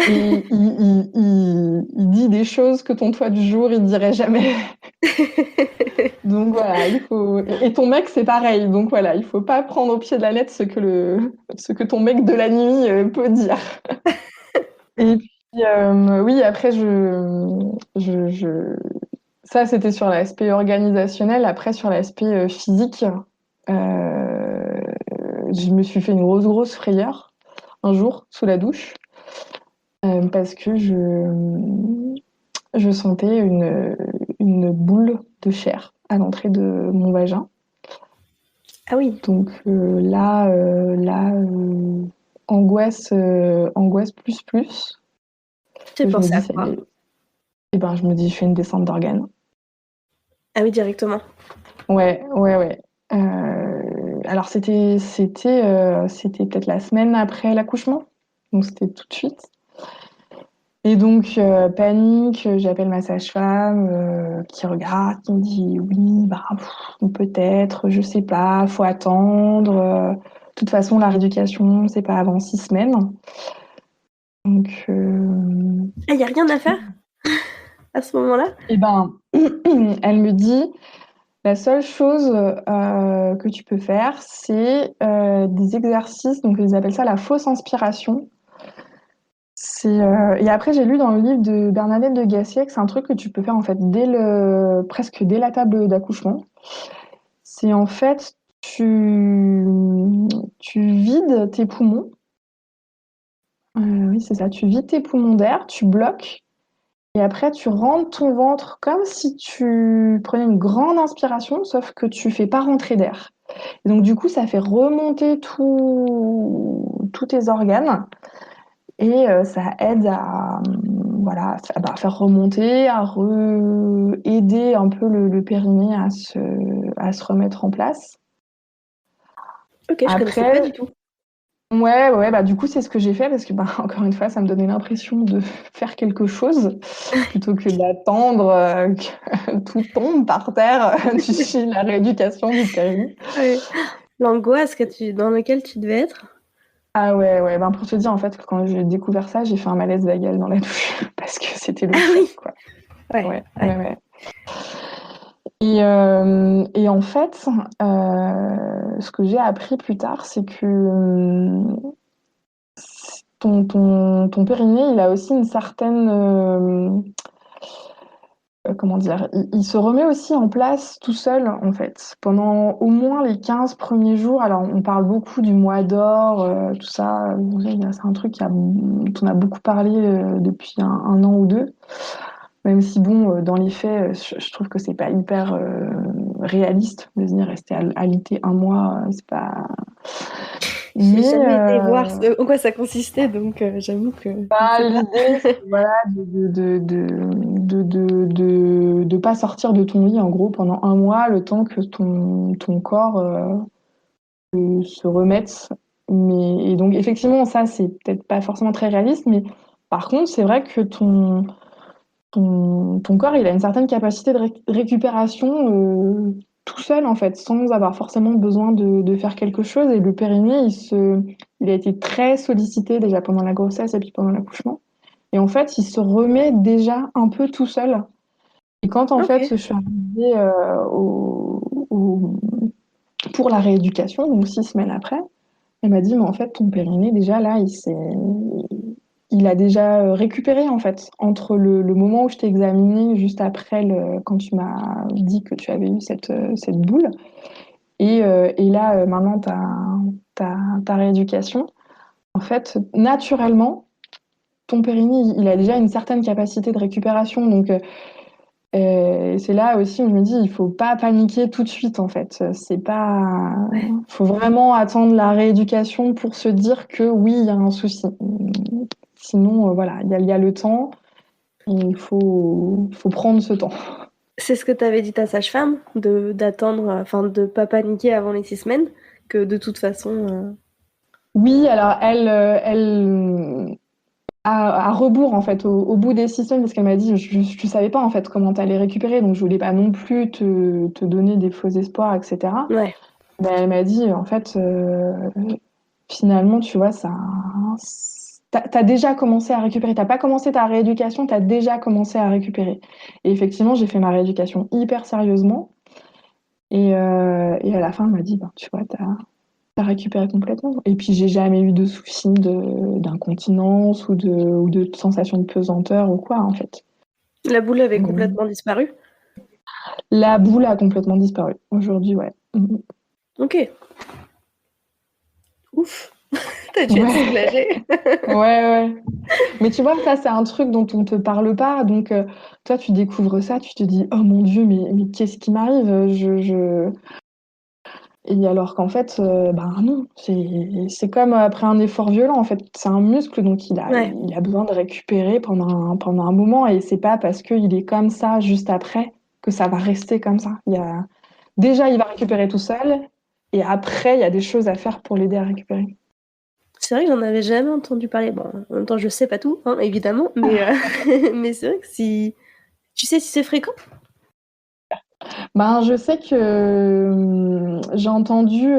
Et il dit des choses que ton toi du jour, il dirait jamais. Donc voilà, il faut. Et ton mec, c'est pareil. Donc voilà, il faut pas prendre au pied de la lettre ce que ton mec de la nuit peut dire. Et puis, oui, après, ça, c'était sur l'aspect organisationnel. Après, sur l'aspect physique, euh, je me suis fait une grosse frayeur un jour sous la douche parce que je sentais une boule de chair à l'entrée de mon vagin. Ah oui, Donc là, angoisse plus. j'ai Je me pensé dis, à ça y quoi? est. Et ben, je me dis, je fais une descente d'organes. Ah oui, directement. Ouais, ouais, ouais. Alors c'était peut-être la semaine après l'accouchement, donc c'était tout de suite. Et donc panique, j'appelle ma sage-femme qui regarde, qui me dit oui, bah peut-être, je sais pas, faut attendre. De toute façon, la rééducation, c'est pas avant 6 semaines. Donc Ah, il n'y a rien à faire à ce moment-là? et ben elle me dit la seule chose que tu peux faire, c'est des exercices, donc ils appellent ça la fausse inspiration. Et après, j'ai lu dans le livre de Bernadette de Gassier que c'est un truc que tu peux faire en fait presque dès la table d'accouchement. C'est en fait, tu vides tes poumons. Oui, c'est ça. Tu vides tes poumons d'air, tu bloques, et après, tu rentres ton ventre comme si tu prenais une grande inspiration, sauf que tu fais pas rentrer d'air. Et donc, du coup, ça fait remonter tous tes organes et ça aide voilà, faire remonter, aider un peu le périnée à se remettre en place. Ok, je connaissais pas du Après, tout. ouais, bah du coup c'est ce que j'ai fait parce que encore une fois ça me donnait l'impression de faire quelque chose plutôt que d'attendre que tout tombe par terre du la rééducation du périnée. Ouais. L'angoisse dans laquelle tu devais être. Ah ouais, pour te dire en fait que quand j'ai découvert ça j'ai fait un malaise vagal dans la douche parce que c'était le Ah choc oui. quoi. Ouais. Ouais. Et en fait, ce que j'ai appris plus tard, c'est que ton périnée, il a aussi une certaine, comment dire, il se remet aussi en place tout seul, en fait, pendant au moins les 15 premiers jours. Alors, on parle beaucoup du mois d'or, tout ça. C'est un truc dont on a beaucoup parlé depuis un an ou deux. Même si, bon, dans les faits, je trouve que c'est pas hyper réaliste de venir rester alité un mois. C'est pas. J'ai Mais jamais été voir en quoi ça consistait, donc j'avoue que je ne sais pas. l'idée, c'est voilà, de pas sortir de ton lit, en gros, pendant un mois, le temps que ton corps se remette. Et donc, effectivement, ça, c'est peut-être pas forcément très réaliste, mais par contre, c'est vrai que ton corps, il a une certaine capacité de récupération tout seul, en fait, sans avoir forcément besoin de faire quelque chose. Et le périnée, il a été très sollicité déjà pendant la grossesse et puis pendant l'accouchement. Et en fait, il se remet déjà un peu tout seul. Et quand, en fait, Ok. je suis arrivée pour la rééducation, donc 6 semaines après, elle m'a dit, mais en fait, ton périnée, déjà, là, il a déjà récupéré en fait entre le moment où je t'ai examiné juste après quand tu m'as dit que tu avais eu cette boule et là maintenant ta rééducation. En fait, naturellement, ton périnée il a déjà une certaine capacité de récupération donc c'est là aussi où je me dis il faut pas paniquer tout de suite en fait. C'est pas Ouais. faut vraiment attendre la rééducation pour se dire que oui, il y a un souci. Sinon, voilà, il y a le temps. Il faut prendre ce temps. C'est ce que tu avais dit ta sage-femme, d'attendre, enfin de pas paniquer avant les 6 semaines, que de toute façon. Oui, alors elle à rebours en fait, au bout des 6 semaines, parce qu'elle m'a dit, je savais pas en fait comment t'allais récupérer, donc je voulais pas non plus te donner des faux espoirs, etc. Ouais. Mais elle m'a dit, en fait, finalement, tu vois, t'as déjà commencé à récupérer. T'as pas commencé ta rééducation, t'as déjà commencé à récupérer. Et effectivement, j'ai fait ma rééducation hyper sérieusement. Et à la fin, elle m'a dit, ben, tu vois, t'as récupéré complètement. Et puis, j'ai jamais eu de soucis d'incontinence ou de sensation de pesanteur ou quoi, en fait. La boule avait Mm. complètement disparu. La boule a complètement disparu. Aujourd'hui, ouais. Ok. Ouf. T'as dû être Ouais, soulagée. ouais. Mais tu vois, ça, c'est un truc dont on te parle pas. Donc, toi, tu découvres ça, tu te dis, oh mon Dieu, mais qu'est-ce qui m'arrive? Et alors qu'en fait, ben non, c'est comme après un effort violent, en fait. C'est un muscle, donc Ouais. il a besoin de récupérer pendant un moment. Et c'est pas parce qu'il est comme ça juste après que ça va rester comme ça. Déjà, il va récupérer tout seul. Et après, il y a des choses à faire pour l'aider à récupérer. C'est vrai que j'en avais jamais entendu parler. Bon, en même temps, je sais pas tout, hein, évidemment, mais, mais c'est vrai que si. Tu sais si c'est fréquent? Ben, je sais que j'ai entendu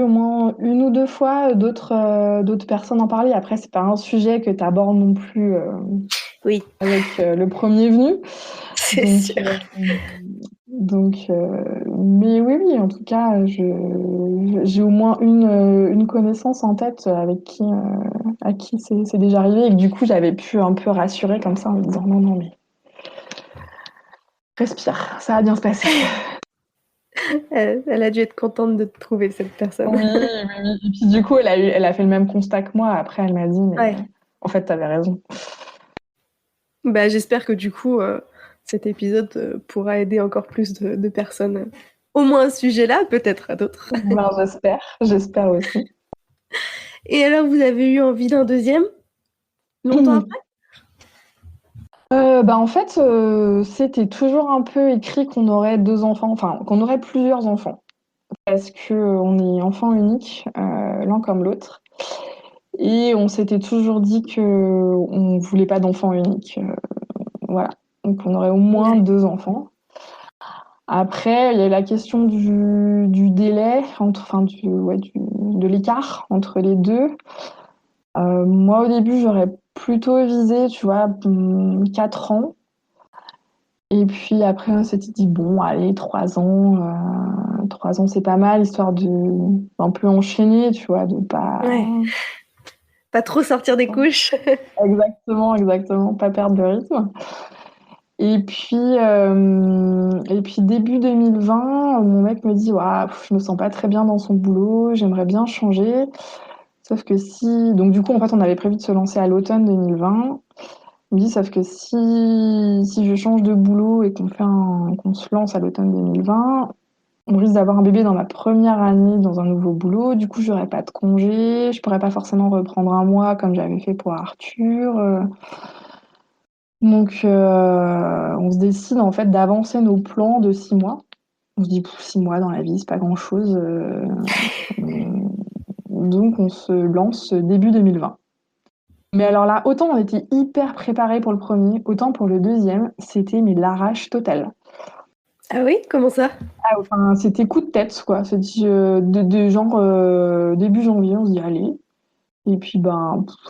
au moins une ou deux fois d'autres personnes en parler. Après, c'est pas un sujet que tu abordes non plus Oui, avec le premier venu. c'est Donc, sûr. mais oui, en tout cas, j'ai au moins une connaissance en tête à qui c'est déjà arrivé et que du coup, j'avais pu un peu rassurer comme ça en me disant non, mais respire, ça va bien se passer. Elle a dû être contente de te trouver, cette personne. Oui. Et puis du coup, elle a fait le même constat que moi. Après, elle m'a dit, mais Ouais. en fait, t'avais raison. Bah, j'espère que du coup, cet épisode pourra aider encore plus de personnes. Au moins à ce sujet-là, peut-être à d'autres. Ben, j'espère aussi. Et alors, vous avez eu envie d'un deuxième longtemps après? En fait, c'était toujours un peu écrit qu'on aurait 2 enfants, enfin, qu'on aurait plusieurs enfants parce qu'on est enfant unique, l'un comme l'autre et on s'était toujours dit qu'on voulait pas d'enfant unique, voilà. Donc on aurait au moins Ouais. 2 enfants. Après, il y a la question du délai entre enfin du ouais, du de l'écart entre les 2. Moi, au début, j'aurais plutôt visé, tu vois, 4 ans. Et puis après, on s'était dit, bon, allez, 3 ans, 3 ans, c'est pas mal, histoire de un peu enchaîner, tu vois, de pas. Ouais. Pas trop sortir des couches. Exactement, exactement, pas perdre de rythme. Et puis début 2020, mon mec me dit, ouah, je me sens pas très bien dans son boulot, j'aimerais bien changer. Sauf que si. Donc, du coup, en fait, on avait prévu de se lancer à l'automne 2020. Il me dit, sauf que si je change de boulot et qu'on se lance à l'automne 2020, on risque d'avoir un bébé dans ma première année dans un nouveau boulot. Du coup, j'aurai pas de congé. Je pourrais pas forcément reprendre un mois comme j'avais fait pour Arthur. Donc, on se décide en fait d'avancer nos plans de 6 mois. On se dit, 6 mois dans la vie, c'est pas grand-chose. Donc, on se lance début 2020. Mais alors là, autant on était hyper préparés pour le premier, autant pour le deuxième, c'était mais l'arrache totale. Ah oui, comment ça? Ah, enfin, c'était coup de tête, quoi. C'est dit, de genre début janvier, on se dit allez. Et puis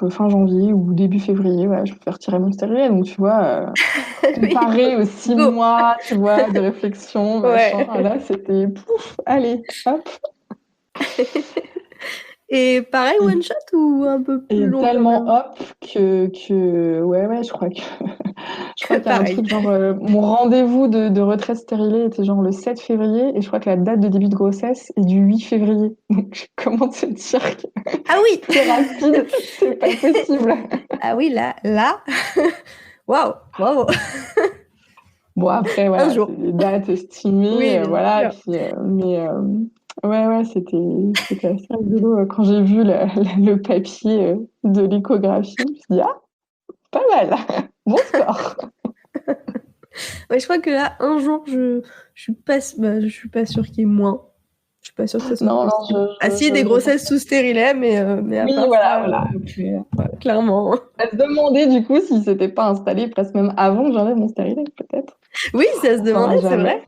fin janvier ou début février, ouais, je vais faire tirer mon stérilet. Donc tu vois, Oui, comparé aux six go. mois, tu vois, de réflexion, machin, Ouais. là c'était pouf, allez, hop. Et pareil, Et, one shot ou un peu plus et long quand tellement même? hop que ouais, je crois que je crois qu'il y a un Pareil. truc genre mon rendez-vous de retraite stérilée était genre le 7 février et je crois que la date de début de grossesse est du 8 février. Donc comment te dire que Ah oui! plus rapide, c'est pas possible. Ah oui, là, waouh, bravo. Bon après Un voilà, c'est jour. des dates estimées, Oui, bien voilà, et sûr. puis ouais, c'était assez rigolo quand j'ai vu le papier de l'échographie, je me suis dit ah, pas mal. Bon score. Ouais, je crois que là, un jour, je suis pas sûre qu'il y ait moins. Je suis pas sûre que ça soit Non, non, possible. Ah si, des je grossesses sous stérilet, mais à oui, part voilà, ça, voilà. Après, clairement. à se demander du coup si c'était pas installé presque même avant que j'enlève mon stérilet, peut-être. Oui, ça se On demandait, saura c'est vrai. jamais.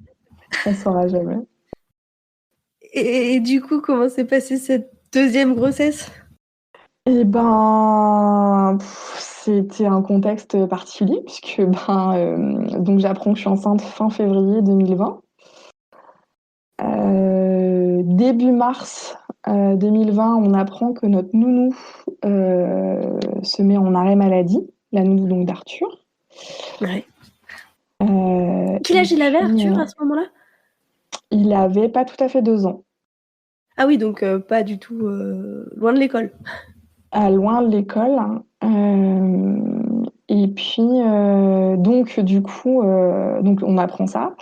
On saura jamais. Et du coup, comment s'est passée cette deuxième grossesse? Eh c'était un contexte particulier puisque donc j'apprends que je suis enceinte fin février 2020. Début mars 2020, on apprend que notre nounou se met en arrêt maladie, la nounou donc d'Arthur. Ouais. Quel Et âge il avait, puis, Arthur, à ce moment-là? il avait pas tout à fait 2 ans. Ah oui, donc pas du tout loin de l'école. À loin de l'école. Et puis, donc, du coup, donc on apprend ça.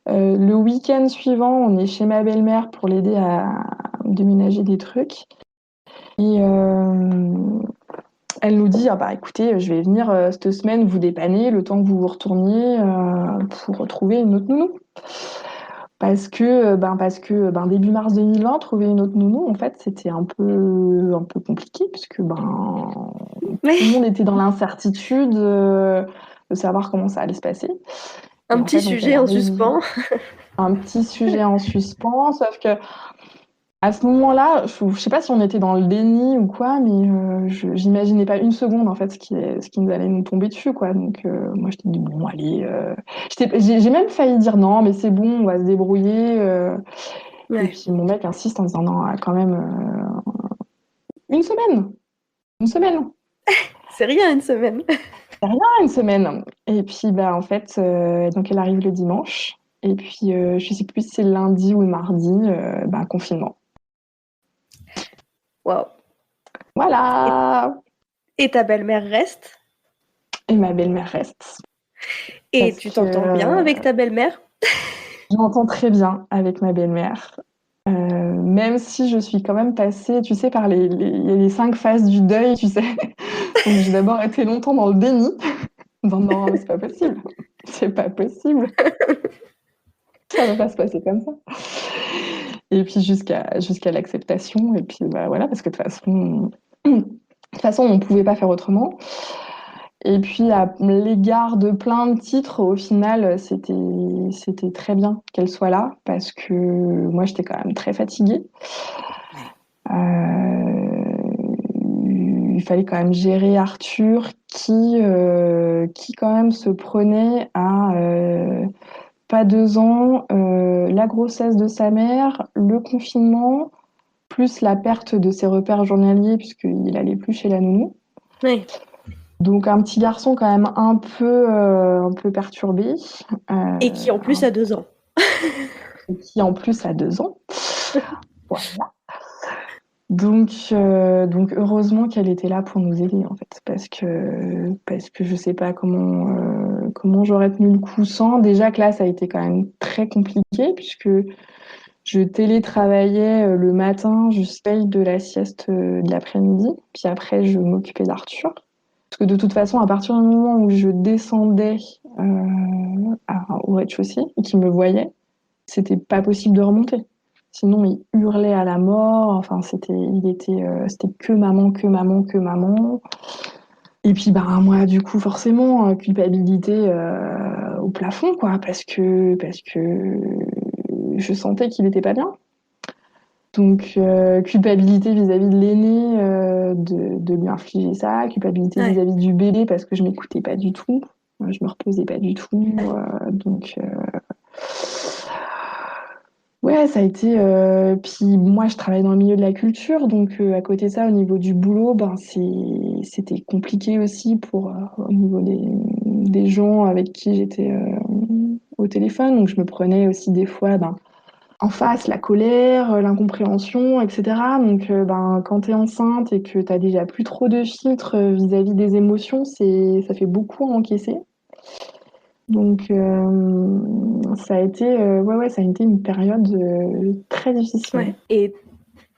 Le week-end suivant, on est chez ma belle-mère pour l'aider à déménager des trucs. Et elle nous dit, ah bah écoutez, je vais venir cette semaine vous dépanner le temps que vous vous retourniez pour retrouver une autre nounou. Parce que début mars 2020, trouver une autre nounou, en fait, c'était un peu compliqué puisque tout le monde était dans l'incertitude de savoir comment ça allait se passer. Et Un en petit fait, donc elle sujet en arrive, suspens. un petit sujet en suspens, sauf que à ce moment-là, je sais pas si on était dans le déni ou quoi, mais j'imaginais pas une seconde en fait ce qui nous allait nous tomber dessus, quoi. Donc moi, je t'ai dit bon, allez. J'ai même failli dire non, mais c'est bon, on va se débrouiller. Et Ouais. puis mon mec insiste en disant non, quand même, une semaine, une semaine, C'est rien, une semaine. c'est rien, une semaine. Et puis en fait, donc elle arrive le dimanche. Et puis je sais plus si c'est le lundi ou le mardi, confinement. Waouh. Et, Voilà. et ta belle-mère reste? Et ma belle-mère reste. Et Parce tu que t'entends bien avec ta belle-mère? je m'entends très bien avec ma belle-mère. Même si je suis quand même passée, tu sais, par il y a les 5 phases du deuil, tu sais. Donc j'ai d'abord été longtemps dans le déni, Non, c'est pas possible. C'est pas possible. Ça va pas se passer comme ça. Et puis jusqu'à l'acceptation. Et puis bah, voilà, parce que de toute façon, on pouvait pas faire autrement. Et puis à l'égard de plein de titres, au final, c'était très bien qu'elle soit là parce que moi, j'étais quand même très fatiguée. Ouais. Il fallait quand même gérer Arthur qui quand même se prenait à pas 2 ans, la grossesse de sa mère, le confinement, plus la perte de ses repères journaliers puisqu'il allait plus chez la nounou. Oui. Donc un petit garçon quand même un peu perturbé. Et qui en plus a 2 ans. Qui en plus a 2 ans. Voilà. Donc heureusement qu'elle était là pour nous aider en fait, parce que je sais pas comment j'aurais tenu le coup sans. Déjà que là ça a été quand même très compliqué puisque je télétravaillais le matin jusqu'à de la sieste de l'après-midi, puis après je m'occupais d'Arthur. Parce que de toute façon, à partir du moment où je descendais au rez-de-chaussée et qu'il me voyait, c'était pas possible de remonter. Sinon, il hurlait à la mort. Enfin, c'était que maman, que maman, que maman. Et puis, bah, moi, du coup, forcément, culpabilité au plafond, quoi, parce que je sentais qu'il était pas bien. Donc, culpabilité vis-à-vis de l'aîné, de lui infliger ça, culpabilité Ouais. vis-à-vis du bébé parce que je m'écoutais pas du tout, je me reposais pas du tout. Donc, ouais, ça a été. Puis moi, je travaille dans le milieu de la culture, donc à côté de ça, au niveau du boulot, ben, c'était compliqué aussi au niveau des gens avec qui j'étais au téléphone. Donc, je me prenais aussi des fois ben, en face la colère, l'incompréhension, etc. Donc, ben, quand tu es enceinte et que tu as déjà plus trop de filtres vis-à-vis des émotions, ça fait beaucoup à encaisser. Donc, ça a été une période très difficile. Ouais. Et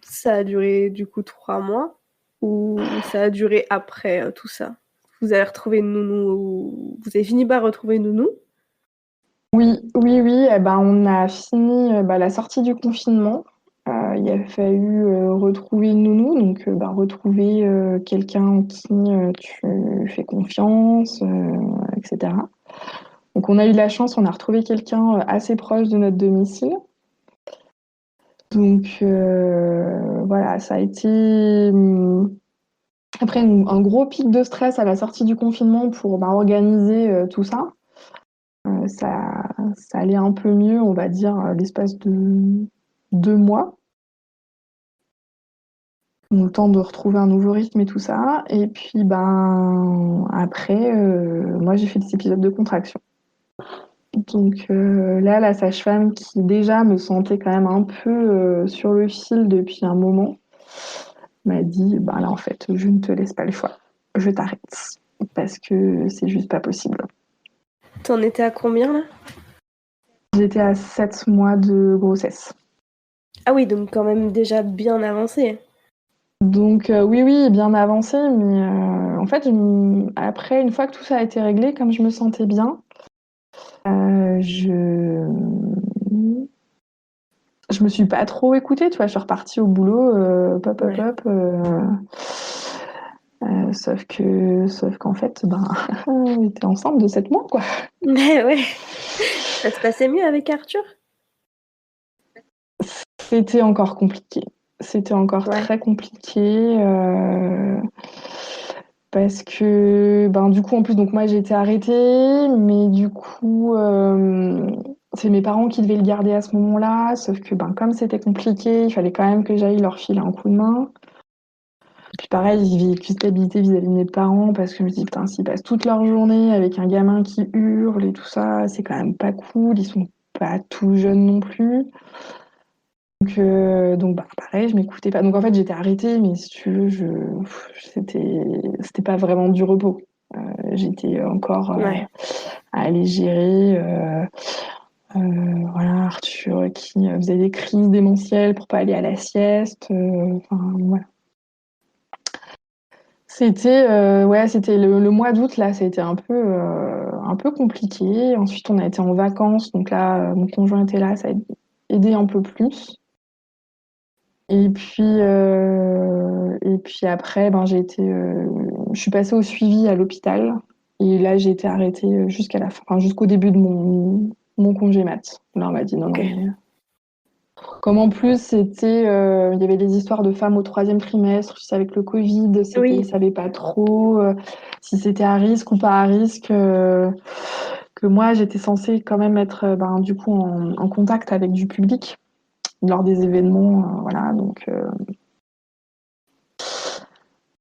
ça a duré du coup 3 mois ou ça a duré après tout ça? Vous avez retrouvé Nounou, vous avez fini par retrouver Nounou? Oui, oui, oui. Ben, on a fini la sortie du confinement. Il a fallu retrouver une nounou, donc retrouver quelqu'un en qui tu fais confiance, etc. Donc on a eu de la chance, on a retrouvé quelqu'un assez proche de notre domicile. Donc voilà, ça a été après un gros pic de stress à la sortie du confinement pour organiser tout ça. Ça allait un peu mieux, on va dire, l'espace de 2 mois. Le temps de retrouver un nouveau rythme et tout ça. Et puis, ben, après, moi, j'ai fait des épisodes de contraction. Donc là, la sage-femme qui déjà me sentait quand même un peu sur le fil depuis un moment, m'a dit, ben là, en fait, je ne te laisse pas le choix. Je t'arrête. Parce que c'est juste pas possible. T'en étais à combien là? J'étais à 7 mois de grossesse. Ah oui, donc quand même déjà bien avancé. Donc oui, oui, bien avancé, mais en fait, après, une fois que tout ça a été réglé, comme je me sentais bien, je me suis pas trop écoutée, tu vois, je suis repartie au boulot, pop, pop, Ouais. pop. Sauf qu'en fait, ben, on était ensemble de 7 mois, quoi. Mais ouais. Ça se passait mieux avec Arthur? C'était encore compliqué. C'était encore Ouais. très compliqué. Parce que, ben, du coup, en plus, donc moi, j'ai été arrêtée, mais du coup, c'est mes parents qui devaient le garder à ce moment-là. Sauf que, ben, comme c'était compliqué, il fallait quand même que j'aille leur filer un coup de main. Puis pareil, j'ai culpabilité vis-à-vis de mes parents parce que je me dis, putain, s'ils passent toute leur journée avec un gamin qui hurle et tout ça, c'est quand même pas cool. Ils sont pas tout jeunes non plus. Donc bah, pareil, je m'écoutais pas. Donc en fait, j'étais arrêtée, mais si tu veux, c'était pas vraiment du repos. J'étais encore Ouais. à aller gérer. Voilà, Arthur qui faisait des crises démentielles pour pas aller à la sieste. Enfin, voilà. C'était le mois d'août là, c'était un peu compliqué. Ensuite, on a été en vacances, donc là, mon conjoint était là, ça a aidé un peu plus. Et puis après, ben je suis passée au suivi à l'hôpital. Et là, j'ai été arrêtée jusqu'à la fin, enfin, jusqu'au début de mon congé mat. Là, on m'a dit non, Ok. non, mais comme en plus, il y avait des histoires de femmes au troisième trimestre, tu sais, avec le Covid, ils Oui. savaient pas trop si c'était à risque ou pas à risque. Que moi, j'étais censée quand même être, du coup, en contact avec du public lors des événements, voilà. Donc,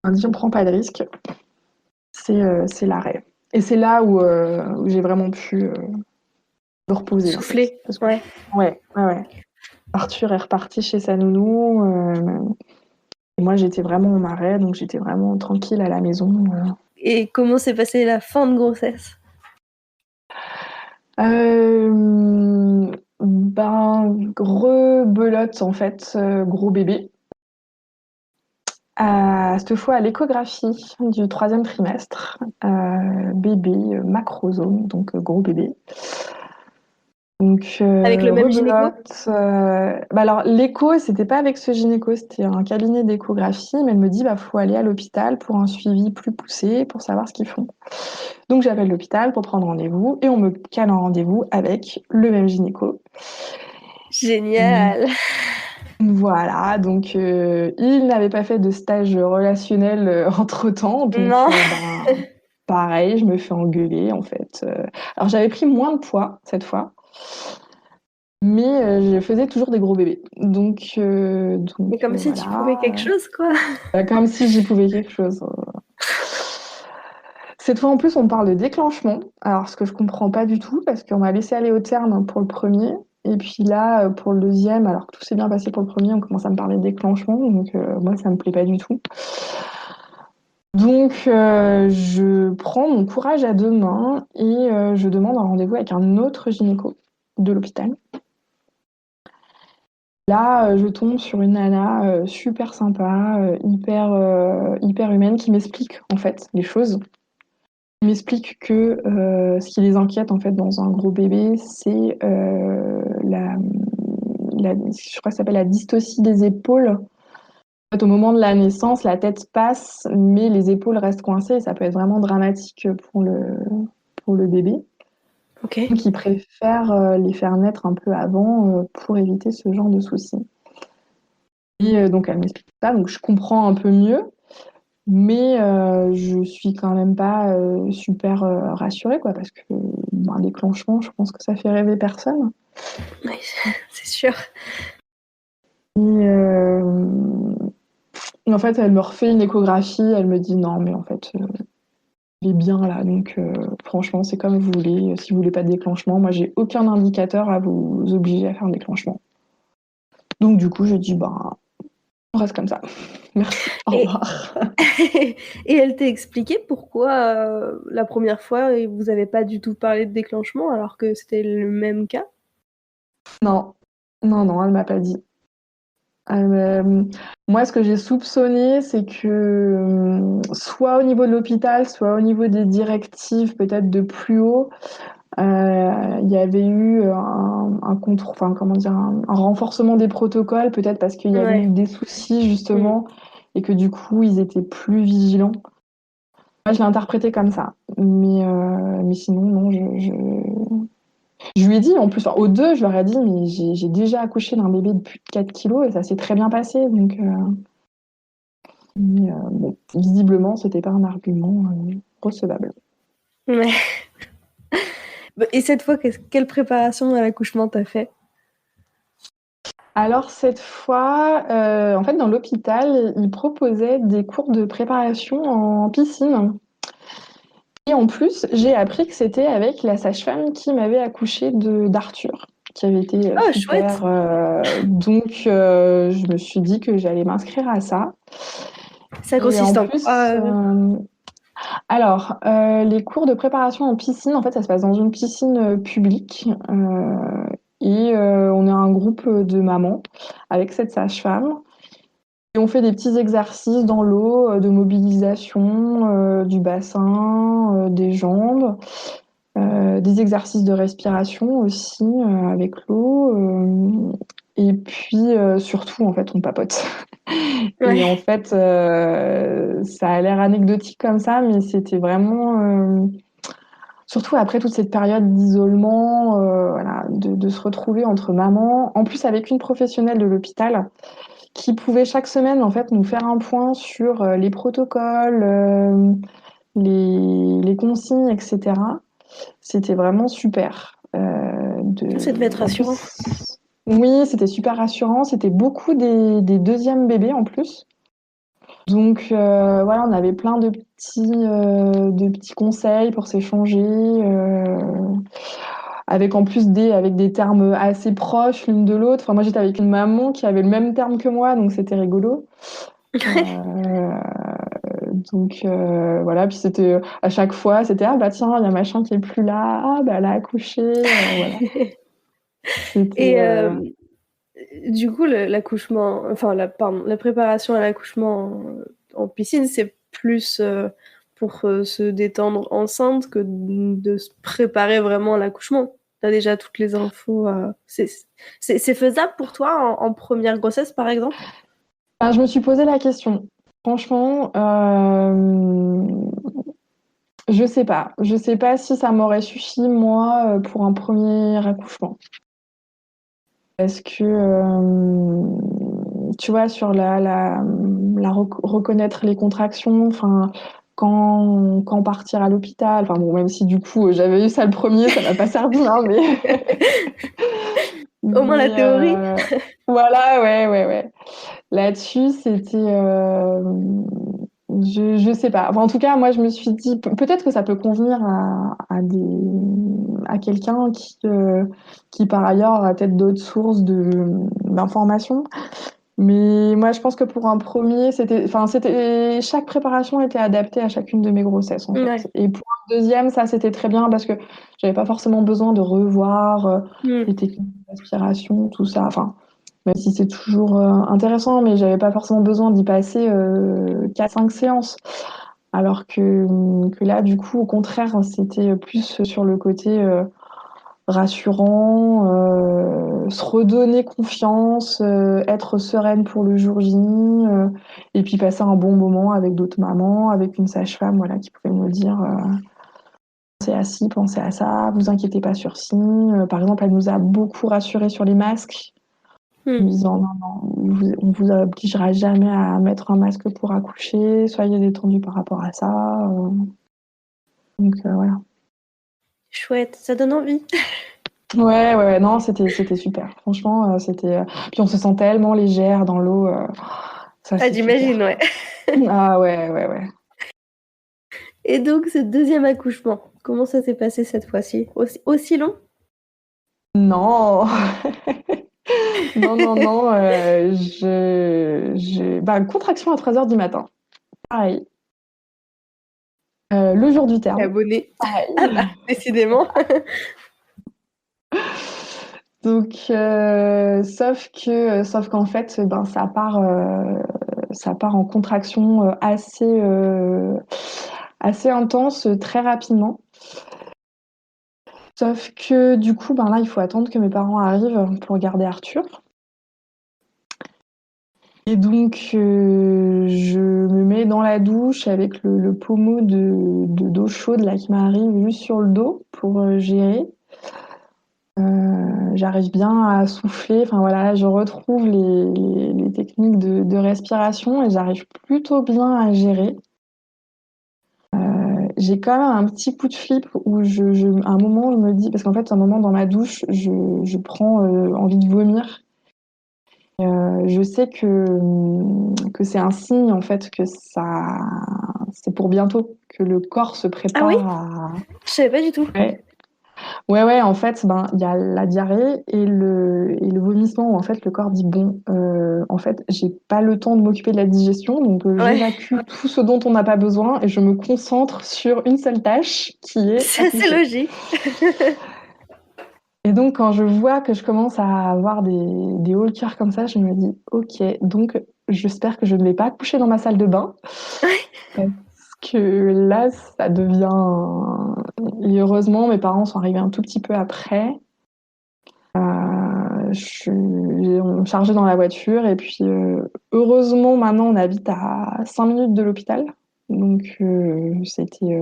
on dit on prend pas de risque, c'est l'arrêt. Et c'est là où j'ai vraiment pu me reposer en fait, Souffler. parce que Ouais. ouais. Arthur est reparti chez sa nounou. Et moi, j'étais vraiment en arrêt, donc j'étais vraiment tranquille à la maison. Et comment s'est passée la fin de grossesse? Rebelote en fait, gros bébé. Cette fois à l'échographie du troisième trimestre, bébé macrosome, donc gros bébé. Donc Avec le même gynéco? rebelote. Alors l'écho, c'était pas avec ce gynéco, c'était un cabinet d'échographie, mais elle me dit bah faut aller à l'hôpital pour un suivi plus poussé, pour savoir ce qu'ils font. Donc j'appelle l'hôpital pour prendre rendez-vous et on me cale un rendez-vous avec le même gynéco. Génial. Voilà, donc il n'avait pas fait de stage relationnel entre-temps, donc Non. pareil, je me fais engueuler en fait. Alors j'avais pris moins de poids cette fois, mais je faisais toujours des gros bébés. Mais comme si tu pouvais quelque Voilà. chose, quoi. Comme si j'y pouvais quelque chose. Cette fois en plus, on parle de déclenchement. Alors ce que je comprends pas du tout, parce qu'on m'a laissé aller au terme pour le premier. Et puis là, pour le deuxième, alors que tout s'est bien passé pour le premier, on commence à me parler de déclenchement. Donc moi, ça me plaît pas du tout. Donc je prends mon courage à deux mains et je demande un rendez-vous avec un autre gynéco de l'hôpital. Là, je tombe sur une nana super sympa, hyper humaine, qui m'explique en fait les choses. Qui m'explique que ce qui les inquiète en fait dans un gros bébé, c'est je crois que ça s'appelle la dystocie des épaules. En fait, au moment de la naissance, la tête passe, mais les épaules restent coincées et ça peut être vraiment dramatique pour le bébé. Ok. Donc, ils préfèrent les faire naître un peu avant pour éviter ce genre de soucis. Et donc, elle m'explique ça, donc je comprends un peu mieux, mais je suis quand même pas super rassurée, quoi, parce que un déclenchement, je pense que ça fait rêver personne. Oui, c'est sûr. Et en fait, elle me refait une échographie, elle me dit non, mais en fait, il est bien là, donc franchement, c'est comme vous voulez. Si vous voulez pas de déclenchement, moi, j'ai aucun indicateur à vous obliger à faire un déclenchement. Donc, du coup, je dis, bah, on reste comme ça. Merci, au Et, revoir. et elle t'a expliqué pourquoi la première fois vous n'avez pas du tout parlé de déclenchement alors que c'était le même cas? Non, non, elle m'a pas dit. Euh, Moi, ce que j'ai soupçonné, c'est que soit au niveau de l'hôpital, soit au niveau des directives, peut-être de plus haut, il y avait eu un contrôle, enfin, comment dire, un renforcement des protocoles, peut-être parce qu'il y avait eu Ouais. des soucis Mm. justement, et que du coup, ils étaient plus vigilants. Moi, je l'ai interprété comme ça. Mais sinon, non, je lui ai dit, en plus, enfin, aux deux, je leur ai dit, mais j'ai déjà accouché d'un bébé de plus de 4 kilos et ça s'est très bien passé. Donc, bon, visiblement, c'était pas un argument recevable. Ouais. Et cette fois, quelle préparation à l'accouchement t'as fait? Alors cette fois, en fait, dans l'hôpital, ils proposaient des cours de préparation en piscine. Et en plus, j'ai appris que c'était avec la sage-femme qui m'avait accouché d'Arthur, qui avait été Oh, chouette! super. Donc, je me suis dit que j'allais m'inscrire à ça. Ça Et en consiste en plus, quoi? les cours de préparation en piscine, en fait, ça se passe dans une piscine publique. Et on est un groupe de mamans avec cette sage-femme. on fait des petits exercices dans l'eau de mobilisation du bassin, des jambes, des exercices de respiration aussi avec l'eau. Et puis surtout, en fait, on papote. Et en Ouais. fait, ça a l'air anecdotique comme ça, mais c'était vraiment, surtout après toute cette période d'isolement, voilà, de se retrouver entre mamans, en plus avec une professionnelle de l'hôpital qui pouvait chaque semaine en fait nous faire un point sur les protocoles, les consignes, etc. C'était vraiment super. Ça devait être En rassurant. plus, oui, c'était super rassurant. C'était beaucoup des deuxièmes bébés en plus. Donc voilà, on avait plein de petits conseils pour s'échanger, avec en plus avec des termes assez proches l'une de l'autre. Enfin, moi j'étais avec une maman qui avait le même terme que moi, donc c'était rigolo. Euh, donc voilà, puis c'était à chaque fois, c'était ah bah tiens, il y a machin qui est plus là, ah bah elle a accouché, voilà. C'était Et du coup, l'accouchement, enfin, pardon, la préparation à l'accouchement en piscine, c'est plus pour se détendre enceinte que de se préparer vraiment à l'accouchement. T'as déjà toutes les infos. C'est faisable pour toi en première grossesse, par exemple? ah, je me suis posé la question. Franchement, je sais pas si ça m'aurait suffi moi pour un premier accouchement. Parce que, tu vois, sur reconnaître les contractions, enfin, quand partir à l'hôpital, enfin bon, même si du coup j'avais eu ça le premier, ça m'a pas servi, hein, mais, Au moins la mais théorie. voilà, ouais. Là-dessus, je sais pas. Enfin, en tout cas, moi, je me suis dit, peut-être que ça peut convenir à quelqu'un qui, par ailleurs, a peut-être d'autres sources d'informations. Mais moi, je pense que pour un premier, chaque préparation était adaptée à chacune de mes grossesses, en fait. Ouais. Et pour un deuxième, ça, c'était très bien parce que j'avais pas forcément besoin de revoir Hmm. les techniques de respiration, tout ça. Enfin, même si c'est toujours intéressant, mais j'avais pas forcément besoin d'y passer 4-5 séances. Alors que là, du coup, au contraire, c'était plus sur le côté rassurant, se redonner confiance, être sereine pour le jour J, et puis passer un bon moment avec d'autres mamans, avec une sage-femme, voilà, qui pouvait me dire pensez à ci, pensez à ça, vous inquiétez pas sur ci. Par exemple, elle nous a beaucoup rassurés sur les masques, en Hmm. disant non, non, on vous obligera jamais à mettre un masque pour accoucher, soyez détendus par rapport à ça. Donc voilà. Chouette, ça donne envie. Ouais, non, c'était super. Franchement, puis on se sent tellement légère dans l'eau, ça Ah, c'est j'imagine, super. ouais. Ah ouais. Et donc, ce deuxième accouchement, comment ça s'est passé cette fois-ci? Aussi long? Non, non, bah, contraction à 3 heures du matin. Pareil. Le jour du T'es terme, abonné. Ah pareil. bah, décidément. Donc, sauf qu'en fait, ben, ça part en contraction assez intense très rapidement. Sauf que du coup, ben là, il faut attendre que mes parents arrivent pour garder Arthur. Et donc, je me mets dans la douche avec le pommeau d'eau chaude là, qui m'arrive juste sur le dos pour gérer. J'arrive bien à souffler. Enfin voilà, je retrouve les techniques de respiration et j'arrive plutôt bien à gérer. J'ai quand même un petit coup de flip où à un moment, je me dis, parce qu'en fait, à un moment dans ma douche, je prends envie de vomir. Je sais que c'est un signe en fait que c'est pour bientôt, que le corps se Ah oui? prépare à. Je savais pas du tout. Ouais, en fait, ben, il y a la diarrhée et le vomissement où en fait le corps dit bon, en fait, j'ai pas le temps de m'occuper de la digestion, donc Ouais, j'évacue tout ce dont on n'a pas besoin et je me concentre sur une seule tâche qui est c'est assez accoucher. logique. Et donc, quand je vois que je commence à avoir des hauts le cœur comme ça, je me dis ok, donc j'espère que je ne vais pas accoucher dans ma salle de bain. Parce que là, ça devient... Et heureusement, mes parents sont arrivés un tout petit peu après. On me chargeait dans la voiture et puis heureusement maintenant on habite à 5 minutes de l'hôpital. Donc c'était...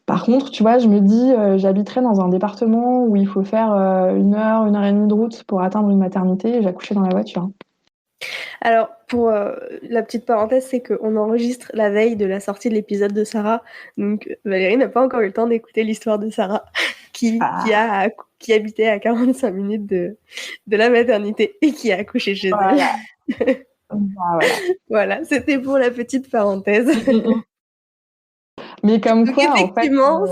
Par contre, tu vois, je me dis, j'habiterais dans un département où il faut faire 1 heure et demie de route pour atteindre une maternité et j'accouchais dans la voiture. Alors, pour la petite parenthèse, c'est qu'on enregistre la veille de la sortie de l'épisode de Sarah. Donc, Valérie n'a pas encore eu le temps d'écouter l'histoire de Sarah, qui habitait à 45 minutes de la maternité et qui a accouché chez Voilà. elle. Voilà. Voilà, c'était pour la petite parenthèse. Mais comme Donc, quoi, en fait... effectivement,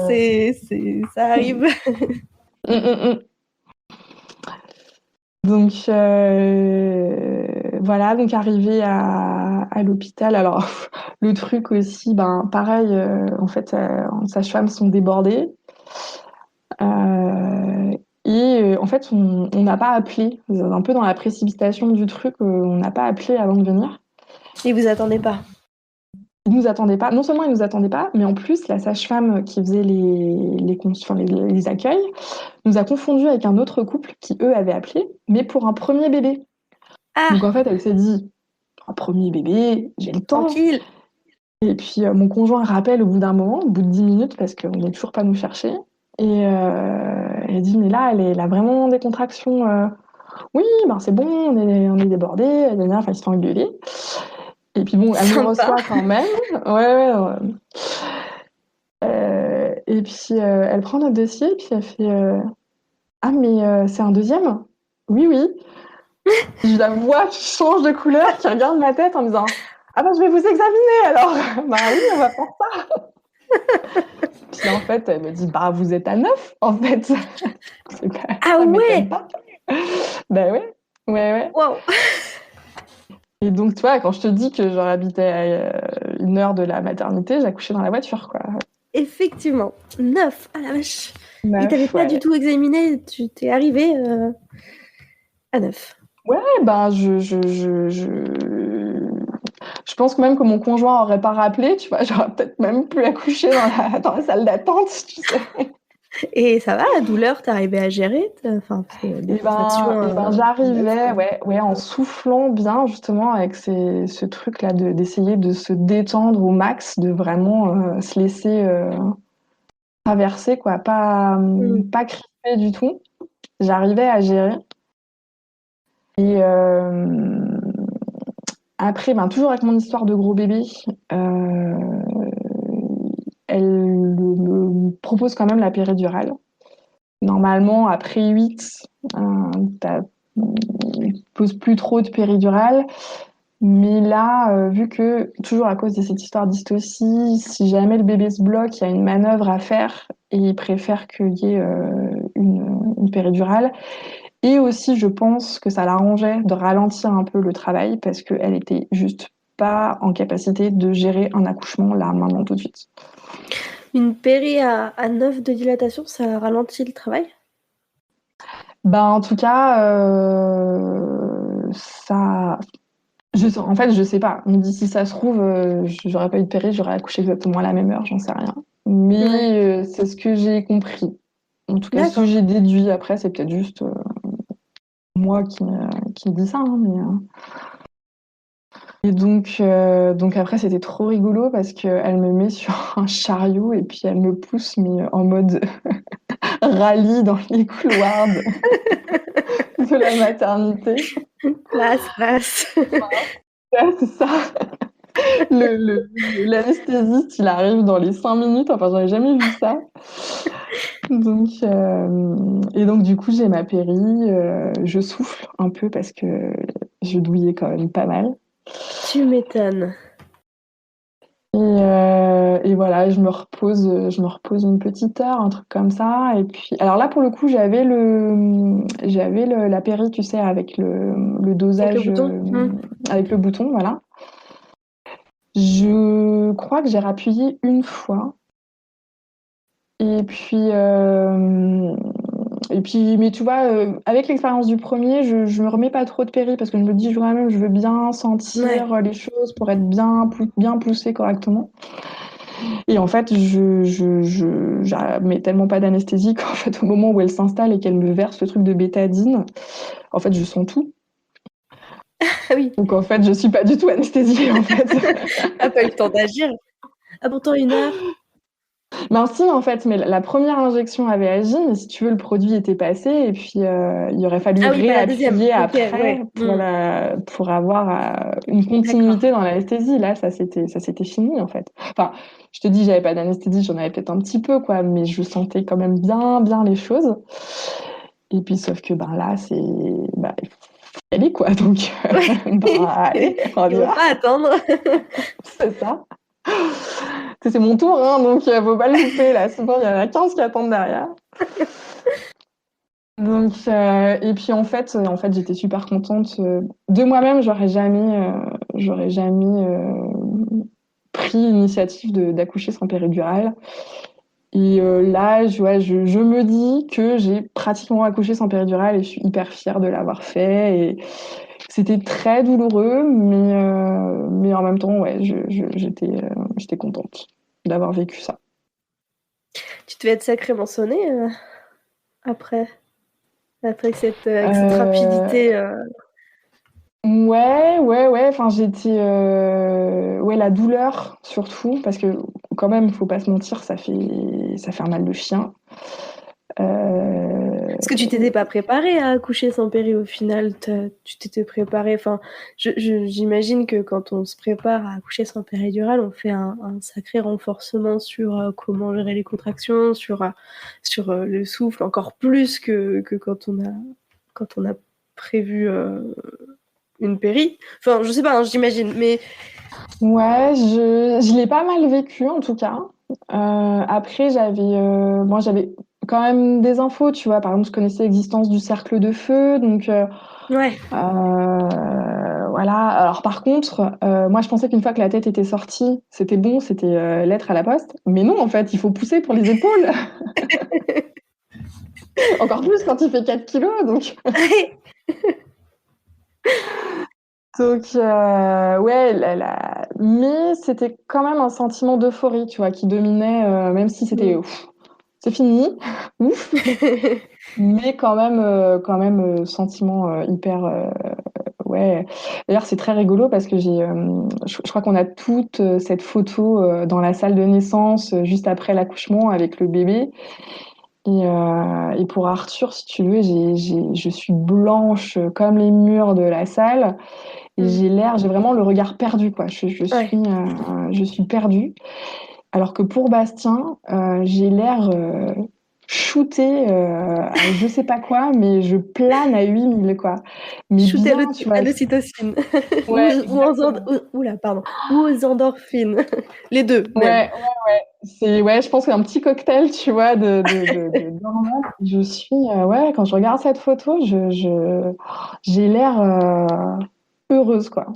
ça arrive. Donc voilà, donc arrivé à l'hôpital. Alors le truc aussi, ben pareil, en fait, les sages-femmes sont débordées. En fait, on n'a pas appelé, un peu dans la précipitation du truc, on n'a pas appelé avant de venir. Et vous attendez pas. Ils nous attendaient pas. Non seulement ils nous attendaient pas, mais en plus la sage-femme qui faisait les accueils nous a confondus avec un autre couple qui eux avaient appelé, mais pour un premier bébé. Donc en Ah, fait, elle s'est dit, un premier bébé, j'ai le temps. tranquille. Et puis mon conjoint rappelle au bout d'un moment, au bout de 10 minutes, parce qu'on n'est toujours pas nous chercher. Et elle dit, mais là, elle a vraiment des contractions. Oui, ben c'est bon, on est débordés. Enfin, ils se font engueuler. Et puis bon, elle nous Sympa. reçoit quand même. Ouais. Et puis elle prend notre dossier, et puis elle fait, ah, mais c'est un deuxième? Oui, oui. Je la vois qui change de couleur, qui regarde ma tête en me disant, ah ben je vais vous examiner alors. Bah oui, on va faire ça. Puis en fait, elle me dit, bah vous êtes à 9 en fait. Ah Ça m'étonne ouais. pas. Bah ouais. Wow. Et donc, tu vois, quand je te dis que j'en habitais à 1 heure de la maternité, j'accouchais dans la voiture, quoi. Effectivement. 9. Ah la vache. Il t'avait 9, pas du ouais. tout examiné. Tu t'es arrivé à 9. Ouais, ben, je pense que même que mon conjoint aurait pas rappelé, tu vois, j'aurais peut-être même pu accoucher dans la salle d'attente, tu sais. Et ça va, la douleur, t'es arrivé à gérer? Enfin, parce que des contractions à 9, J'arrivais, ouais, en soufflant bien, justement, avec ce truc-là d'essayer de se détendre au max, de vraiment se laisser traverser, quoi, pas crisper du tout. J'arrivais à gérer. Et après, ben, toujours avec mon histoire de gros bébé, elle me propose quand même la péridurale. Normalement, après 8, t'as pose plus trop de péridurale. Mais là, vu que, toujours à cause de cette histoire d'hystocie, si jamais le bébé se bloque, il y a une manœuvre à faire et il préfère qu'il y ait une péridurale. Et aussi, je pense que ça l'arrangeait de ralentir un peu le travail parce qu'elle était juste pas en capacité de gérer un accouchement là, maintenant, tout de suite. Une péri à 9 de dilatation, ça ralentit le travail? Bah, en tout cas, ça. En fait, je sais pas. On me dit si ça se trouve, j'aurais pas eu de péri, j'aurais accouché exactement à la même heure, j'en sais rien. Ouais. Mais c'est ce que j'ai compris. En tout cas, ce que D'accord. j'ai déduit après, c'est peut-être juste moi qui dis ça. Hein, mais, Et donc après, c'était trop rigolo parce qu'elle me met sur un chariot et puis elle me pousse, mais en mode rallye dans les couloirs de la maternité. Classe. Ouais, c'est ça. L'anesthésiste, il arrive dans les 5 minutes. Enfin, j'avais jamais vu ça. Et donc, du coup, j'ai ma péri. Je souffle un peu parce que je douillais quand même pas mal. Tu m'étonnes. Et voilà, je me repose une petite heure, un truc comme ça. Et puis, alors là, pour le coup, la péri, tu sais, avec le Avec le dosage, bouton? avec le bouton, voilà. Je crois que j'ai rappuyé une fois. Et puis, Et puis, mais tu vois, avec l'expérience du premier, je me remets pas trop de péri parce que je me dis vraiment, je veux bien Ouais. sentir les choses pour être bien poussée correctement. Et en fait, je mets tellement pas d'anesthésie qu'en fait, au moment où elle s'installe et qu'elle me verse le truc de bétadine, en fait, je sens tout. Ah oui, Donc en fait, je suis pas du tout anesthésiée en fait. t'as pas eu le temps d'agir. Ah, pourtant 1 heure. Ben si en fait, mais la première injection avait agi, mais si tu veux, le produit était passé et puis il aurait fallu Ah oui, pas la deuxième. réappuyer Ok, après ouais. pour avoir une D'accord. continuité dans l'anesthésie. Là, ça s'était fini en fait. Enfin, je te dis, j'avais pas d'anesthésie, j'en avais peut-être un petit peu quoi, mais je sentais quand même bien les choses. Et puis sauf que ben là, il faut y aller quoi, donc Ouais. ben allez, on Ils y vont va, pas attendre. c'est ça. C'est mon tour, hein, donc faut pas le louper là. Souvent, il y en a 15 qui attendent derrière. Donc, et puis en fait, j'étais super contente de moi-même. J'aurais jamais pris l'initiative d'accoucher sans péridurale. Et là, je me dis que j'ai pratiquement accouché sans péridurale et je suis hyper fière de l'avoir fait. Et c'était très douloureux, mais en même temps, ouais, j'étais contente d'avoir vécu ça. Tu devais être sacrément sonné après, avec cette Euh, rapidité. ouais. Enfin, ouais, la douleur surtout, parce que quand même, faut pas se mentir, ça fait un mal de chien. Euh, Est-ce que tu t'étais pas préparée à accoucher sans péri au final? Tu t'étais préparée. Enfin, j'imagine que quand on se prépare à accoucher sans péridurale, on fait un sacré renforcement sur comment gérer les contractions, sur le souffle, encore plus que quand on a prévu une péri. Enfin, je sais pas, hein, j'imagine, mais ouais, je l'ai pas mal vécu en tout cas. Après, j'avais quand même des infos, tu vois. Par exemple, je connaissais l'existence du cercle de feu, donc ouais. voilà. Alors par contre, moi je pensais qu'une fois que la tête était sortie, c'était bon, c'était lettre à la poste. Mais non, en fait, il faut pousser pour les épaules. Encore plus quand il fait 4 kilos. Donc ouais, mais c'était quand même un sentiment d'euphorie, tu vois, qui dominait, même si c'était Mm. ouf, c'est fini, ouf, mais quand même sentiment hyper ouais. D'ailleurs, c'est très rigolo parce que je crois qu'on a toute cette photo dans la salle de naissance juste après l'accouchement avec le bébé. Et pour Arthur, si tu veux, je suis blanche comme les murs de la salle et Mm. j'ai vraiment le regard perdu, quoi. Ouais. Je suis perdue. Alors que pour Bastien, j'ai l'air shooté à je sais pas quoi, mais je plane à 8000 quoi. Mais Shooter bien, tu vois. à l'ocytocine. Ouais, exactement. Oula, pardon. Ou aux endorphines. Les deux, même. Ouais, ouais, je pense que c'est un petit cocktail, tu vois, d'hormones. Je suis, ouais, quand je regarde cette photo, j'ai l'air heureuse, quoi.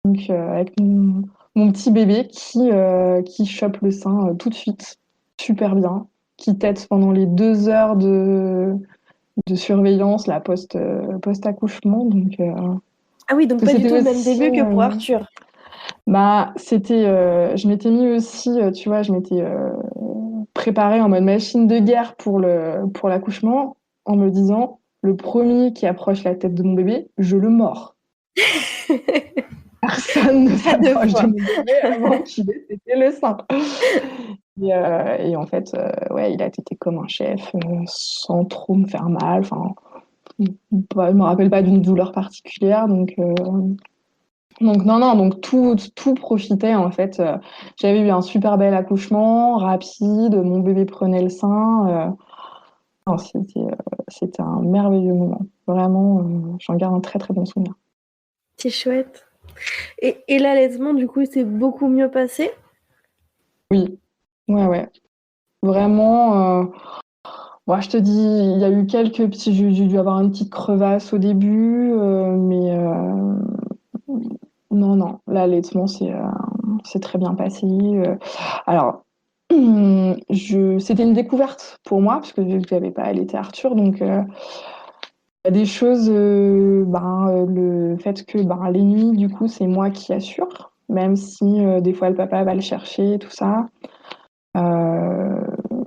Donc, avec mon petit bébé qui chope le sein tout de suite, super bien, qui tète pendant les 2 heures de surveillance, la post-accouchement. Donc, Ah oui, donc pas du c'était tout le même aussi. début que pour Arthur. Bah, je m'étais mis aussi, tu vois, je m'étais préparée en mode machine de guerre pour l'accouchement, en me disant, le premier qui approche la tête de mon bébé, je le mords. Personne ne Pas deux s'approche de fois. mon bébé avant qu'il ait tété le sein. Et en fait, ouais, il a tété comme un chef, sans trop me faire mal. Enfin, je me rappelle pas d'une douleur particulière, donc non, non, donc tout profitait en fait. J'avais eu un super bel accouchement, rapide, mon bébé prenait le sein. Non, c'était un merveilleux moment. Vraiment, j'en garde un très très bon souvenir. C'est chouette. Et l'allaitement, du coup, c'est beaucoup mieux passé? Oui, ouais. Vraiment, moi je te dis, il y a eu quelques petits. J'ai dû avoir une petite crevasse au début, mais non, l'allaitement c'est très bien passé. Alors, C'était une découverte pour moi, parce que vu que j'avais pas allaité Arthur, donc il y a des choses, le fait que les nuits, du coup, c'est moi qui assure, même si des fois le papa va le chercher, tout ça. Euh,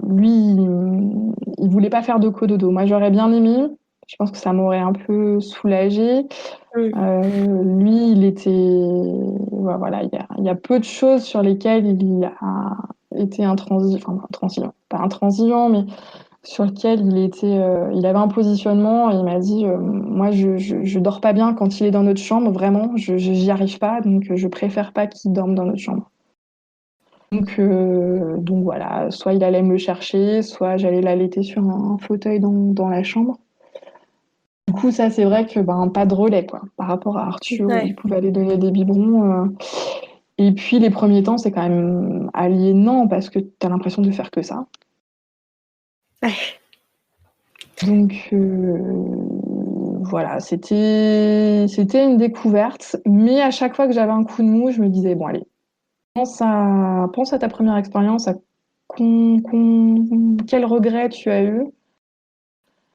Lui, il voulait pas faire de cododo. Moi, j'aurais bien aimé. Je pense que ça m'aurait un peu soulagée. Mm. Lui, il était, ouais, voilà, il y a peu de choses sur lesquelles il a été intransigeant, pas intransigeant, mais sur lequel il avait un positionnement. Et il m'a dit, moi, je dors pas bien quand il est dans notre chambre, vraiment, j'y arrive pas, donc je préfère pas qu'il dorme dans notre chambre. Donc voilà, soit il allait me le chercher, soit j'allais l'allaiter sur un fauteuil dans la chambre. Du coup, ça, c'est vrai que pas de relais, quoi, par rapport à Arthur, où il Ouais. pouvait aller donner des biberons. Et puis, les premiers temps, c'est quand même aliénant parce que tu as l'impression de faire que ça. Ouais. Donc, voilà, c'était une découverte. Mais à chaque fois que j'avais un coup de mou, je me disais, bon, allez, pense à ta première expérience, à quel regret tu as eu.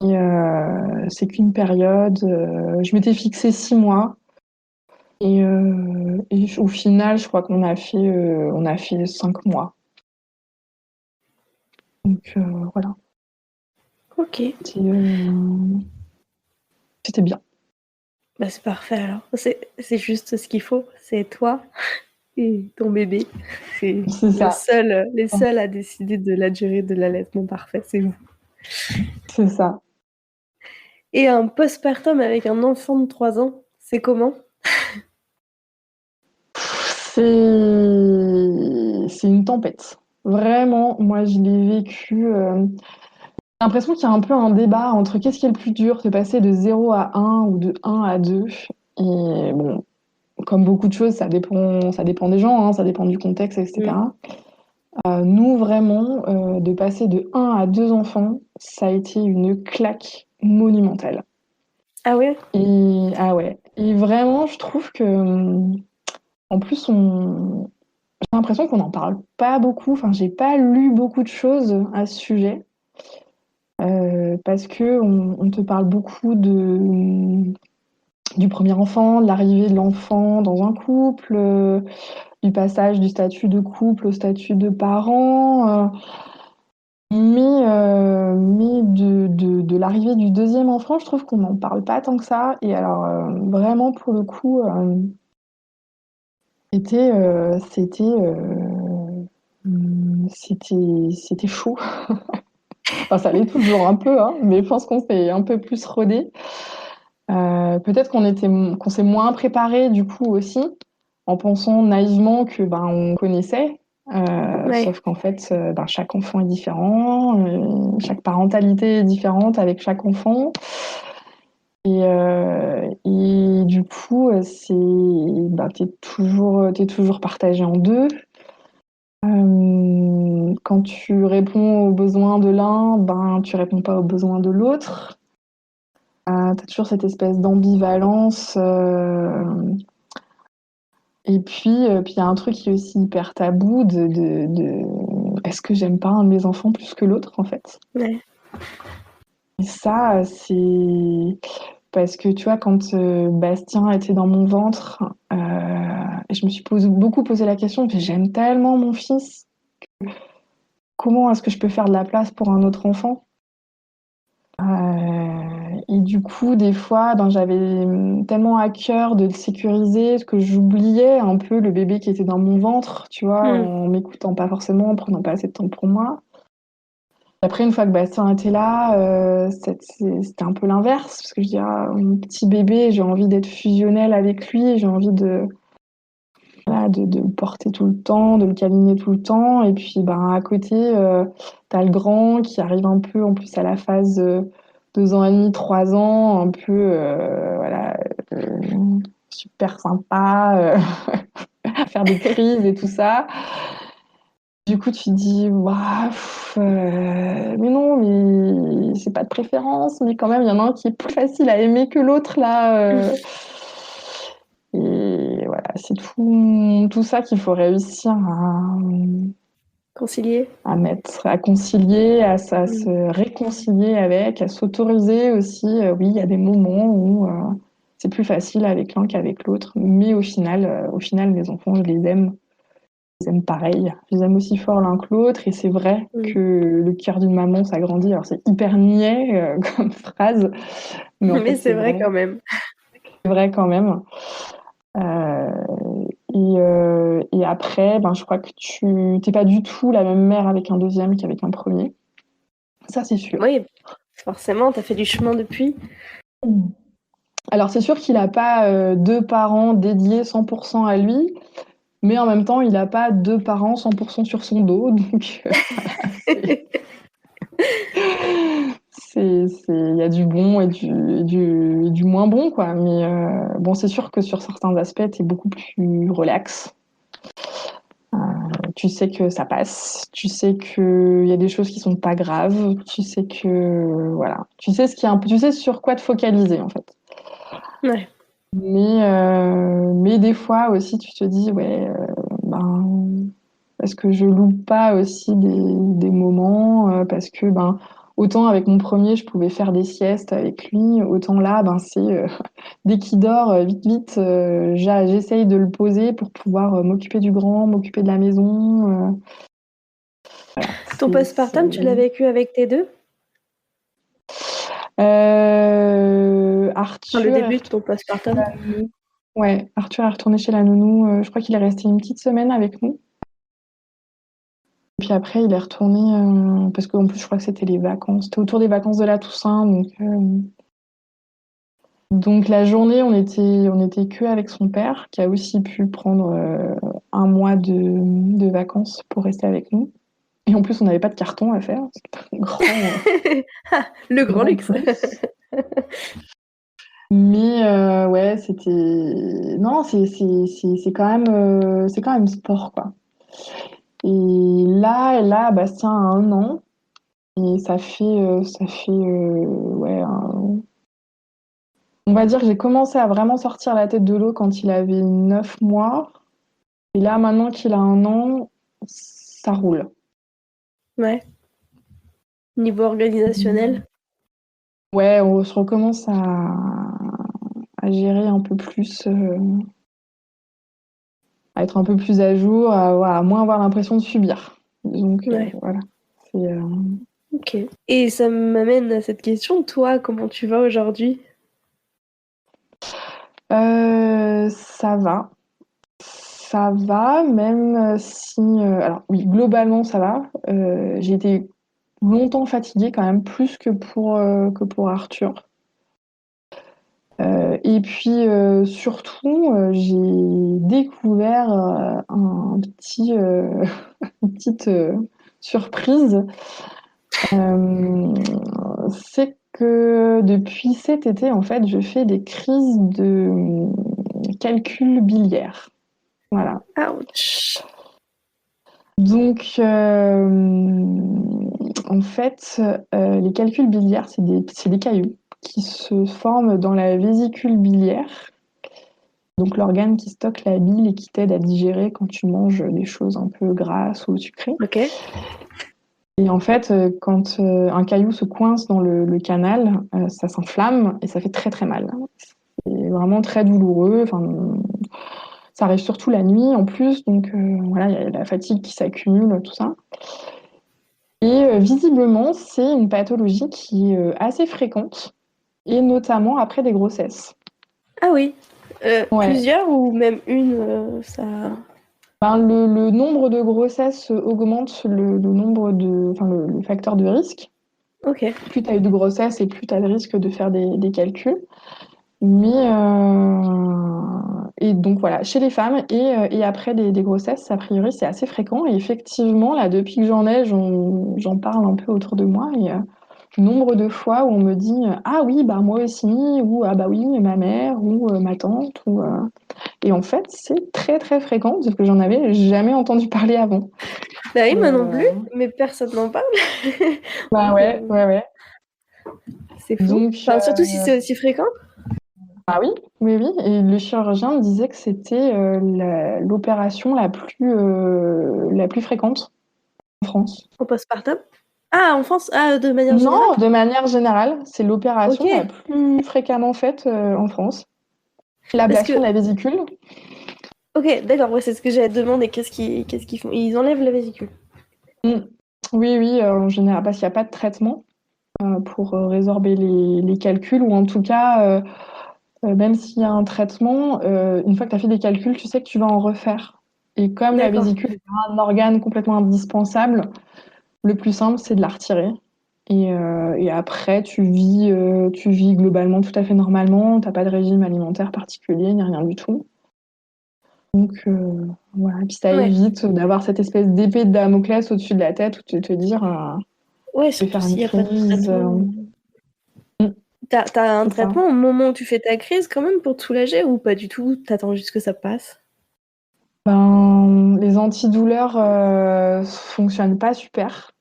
Et c'est qu'une période. Je m'étais fixé 6 mois. Et au final, je crois on a fait 5 mois. Donc voilà, Ok. c'était c'était bien. Bah, c'est parfait alors. C'est juste ce qu'il faut. C'est toi et ton bébé. C'est C'est ça, les seuls à décider de la durée de l'allaitement parfait. C'est vous. c'est ça. Et un postpartum avec un enfant de 3 ans, c'est comment? C'est une tempête. Vraiment, moi je l'ai vécu. J'ai l'impression qu'il y a un peu un débat entre qu'est-ce qui est le plus dur, de passer de 0 à 1 ou de 1 à 2. Et bon, comme beaucoup de choses, ça dépend des gens, hein, ça dépend du contexte, Mm. etc. Nous, vraiment, de passer de 1 à 2 enfants, ça a été une claque monumentale. Ah ouais? Et ah ouais. Et vraiment, je trouve que, en plus, j'ai l'impression qu'on n'en parle pas beaucoup. Enfin, j'ai pas lu beaucoup de choses à ce sujet. Parce que on te parle beaucoup du premier enfant, de l'arrivée de l'enfant dans un couple, du passage du statut de couple au statut de parent. Mais de l'arrivée du deuxième enfant, je trouve qu'on n'en parle pas tant que ça. Et alors, vraiment, pour le coup, c'était chaud. Enfin, ça l'est toujours un peu, hein, mais je pense qu'on s'est un peu plus rodé. Peut-être qu'on s'est moins préparé du coup aussi, en pensant naïvement que on connaissait. Ouais. Sauf qu'en fait, chaque enfant est différent, chaque parentalité est différente avec chaque enfant. Et du coup, t'es toujours partagé en deux. Quand tu réponds aux besoins de l'un, tu réponds pas aux besoins de l'autre. T'as toujours cette espèce d'ambivalence. Et puis il y a un truc qui est aussi hyper tabou est-ce que j'aime pas un de mes enfants plus que l'autre, en fait? Ouais. Et ça, c'est parce que tu vois, quand Bastien était dans mon ventre, je me suis beaucoup posé la question, que j'aime tellement mon fils, comment est-ce que je peux faire de la place pour un autre enfant? Et du coup, des fois, j'avais tellement à cœur de le sécuriser que j'oubliais un peu le bébé qui était dans mon ventre, tu vois, Mm. en m'écoutant pas forcément, en prenant pas assez de temps pour moi. Après, une fois que Bastien était là, c'était un peu l'inverse, parce que je dis, ah, mon petit bébé, j'ai envie d'être fusionnelle avec lui, j'ai envie voilà, de le porter tout le temps, de le câliner tout le temps. Et puis, à côté, t'as le grand qui arrive un peu, en plus, à la phase 2 ans et demi, 3 ans, un peu, voilà, super sympa, à faire des crises et tout ça. Du coup, tu te dis, ouah, mais non, mais c'est pas de préférence, mais quand même, il y en a un qui est plus facile à aimer que l'autre, là. Et voilà, c'est tout ça qu'il faut réussir Concilier. à concilier, à Mm. se réconcilier avec, à s'autoriser aussi. Oui, il y a des moments où c'est plus facile avec l'un qu'avec l'autre, mais au final, mes enfants, je les aime pareil. Je les aime aussi fort l'un que l'autre, et c'est vrai Mm. que le cœur d'une maman s'agrandit. Alors c'est hyper niais comme phrase, mais en Mais fait c'est vrai quand même. c'est vrai quand même. Euh, et après, ben, je crois que tu n'es pas du tout la même mère avec un deuxième qu'avec un premier. Ça, c'est sûr. Oui, forcément, t'as fait du chemin depuis. Alors, c'est sûr qu'il n'a pas deux parents dédiés 100% à lui, mais en même temps, il n'a pas deux parents 100% sur son dos. Donc, voilà, il y a du bon et du moins bon, quoi. Mais bon, c'est sûr que sur certains aspects, tu es beaucoup plus relax. Tu sais que ça passe, tu sais qu'il y a des choses qui sont pas graves, tu sais que voilà, tu sais tu sais sur quoi te focaliser en fait. Ouais. Mais des fois aussi tu te dis ouais, ben parce que je loupe pas aussi des moments, parce que ben autant avec mon premier je pouvais faire des siestes avec lui, autant là ben c'est dès qu'il dort vite vite, j'essaye de le poser pour pouvoir m'occuper du grand, m'occuper de la maison. Ton postpartum, tu l'as vécu avec tes deux? Enfin, le Arthur est début de ton retourné chez postpartum? la nounou. Ouais, Arthur est retourné chez la nounou. Je crois qu'il est resté une petite semaine avec nous. Puis après, il est retourné parce qu'en plus, je crois que c'était les vacances. C'était autour des vacances de la Toussaint. Donc la journée, on était que avec son père, qui a aussi pu prendre un mois de vacances pour rester avec nous. Et en plus, on n'avait pas de carton à faire. C'était un Ah, le grand grand luxe. plus. Mais ouais, c'était non, c'est quand même sport quoi. Et là, Bastien a 1 an et ça fait ouais, on va dire que j'ai commencé à vraiment sortir la tête de l'eau quand il avait 9 mois. Et là, maintenant qu'il a 1 an, ça roule. Ouais. Niveau organisationnel. Ouais, on se recommence à gérer un peu plus, à être un peu plus à jour, voilà, à moins avoir l'impression de subir. Donc Ouais. voilà. C'est, Ok. Et ça m'amène à cette question. Toi, comment tu vas aujourd'hui? ça va. Ça va, même si... alors oui, globalement, ça va. J'ai été longtemps fatiguée quand même, plus que pour Arthur. Et puis surtout, j'ai découvert une petite surprise. Euh, c'est que depuis cet été, en fait, je fais des crises de calcul biliaire. Voilà. Ouch. Donc, en fait, les calculs biliaires, c'est des cailloux qui se forment dans la vésicule biliaire, donc l'organe qui stocke la bile et qui t'aide à digérer quand tu manges des choses un peu grasses ou sucrées. Ok. Et en fait, quand un caillou se coince dans le canal, ça s'inflamme et ça fait très très mal. C'est vraiment très douloureux. Enfin, ça arrive surtout la nuit en plus, donc voilà, il y a la fatigue qui s'accumule, tout ça. Et visiblement, c'est une pathologie qui est assez fréquente, et notamment après des grossesses. Ah oui. Ouais. Plusieurs ou même une, ça. Ben, le nombre de grossesses augmente le nombre enfin, le facteur de risque. Ok. Plus tu as eu de grossesse et plus tu as de risque de faire des calculs. Mais et donc voilà, chez les femmes et après des grossesses, a priori, c'est assez fréquent. Et effectivement, là, depuis que j'en ai, j'en parle un peu autour de moi. Et le nombre de fois où on me dit ah oui, bah moi aussi, ou ah bah oui, ma mère, ou ma tante, et en fait, c'est très très fréquent parce que j'en avais jamais entendu parler avant. Bah oui, Et, moi non plus, mais personne n'en parle. bah ouais, ouais, ouais. C'est fou. Donc, Enfin, surtout si c'est aussi fréquent. ah oui, oui, oui. Et le chirurgien me disait que c'était l'opération la plus fréquente. France. Au postpartum? Ah, en France? Ah, de manière générale? Non, de manière générale, c'est l'opération la Ok. plus fréquemment faite en France. Parce L'ablation de que, la vésicule. ok, d'accord, ouais, c'est ce que j'allais te demander. Qu'est-ce qu'ils font? Ils enlèvent la vésicule. Mm. Oui, oui, en général, parce qu'il n'y a pas de traitement pour résorber les calculs, ou en tout cas, même s'il y a un traitement, une fois que tu as fait des calculs, tu sais que tu vas en refaire. Et comme la D'accord. vésicule est un organe complètement indispensable, le plus simple, c'est de la retirer. Et après, tu vis globalement tout à fait normalement. T'as pas de régime alimentaire particulier, ni rien du tout. Donc voilà. Et puis ça Ouais. évite d'avoir cette espèce d'épée de Damoclès au-dessus de la tête où tu te dire Ouais, je vais surtout faire une s'il n'y a pas de crise. traitement. T'as un C'est ça. traitement au moment où tu fais ta crise quand même pour te soulager ou pas du tout? T'attends juste que ça passe? Ben, les antidouleurs fonctionnent pas super.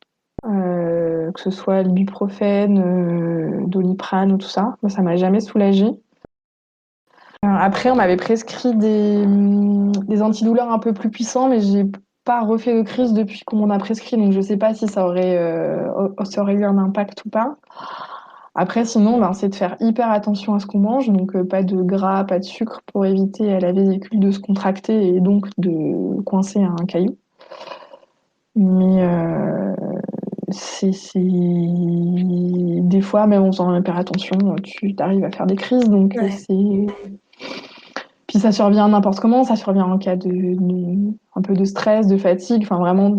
Que ce soit l'ibuprofène, Doliprane ou tout ça. Moi, ça m'a jamais soulagée. Après, on m'avait prescrit des antidouleurs un peu plus puissants, mais j'ai pas refait de crise depuis qu'on m'en a prescrit, donc je sais pas si ça aurait eu un impact ou pas. Après, sinon, ben, c'est de faire hyper attention à ce qu'on mange, donc pas de gras, pas de sucre pour éviter à la vésicule de se contracter et donc de coincer un caillou. Mais des fois, même en faisant hyper attention, tu arrives à faire des crises, donc Ouais. c'est. Puis ça survient n'importe comment, ça survient en cas un peu de stress, de fatigue, enfin vraiment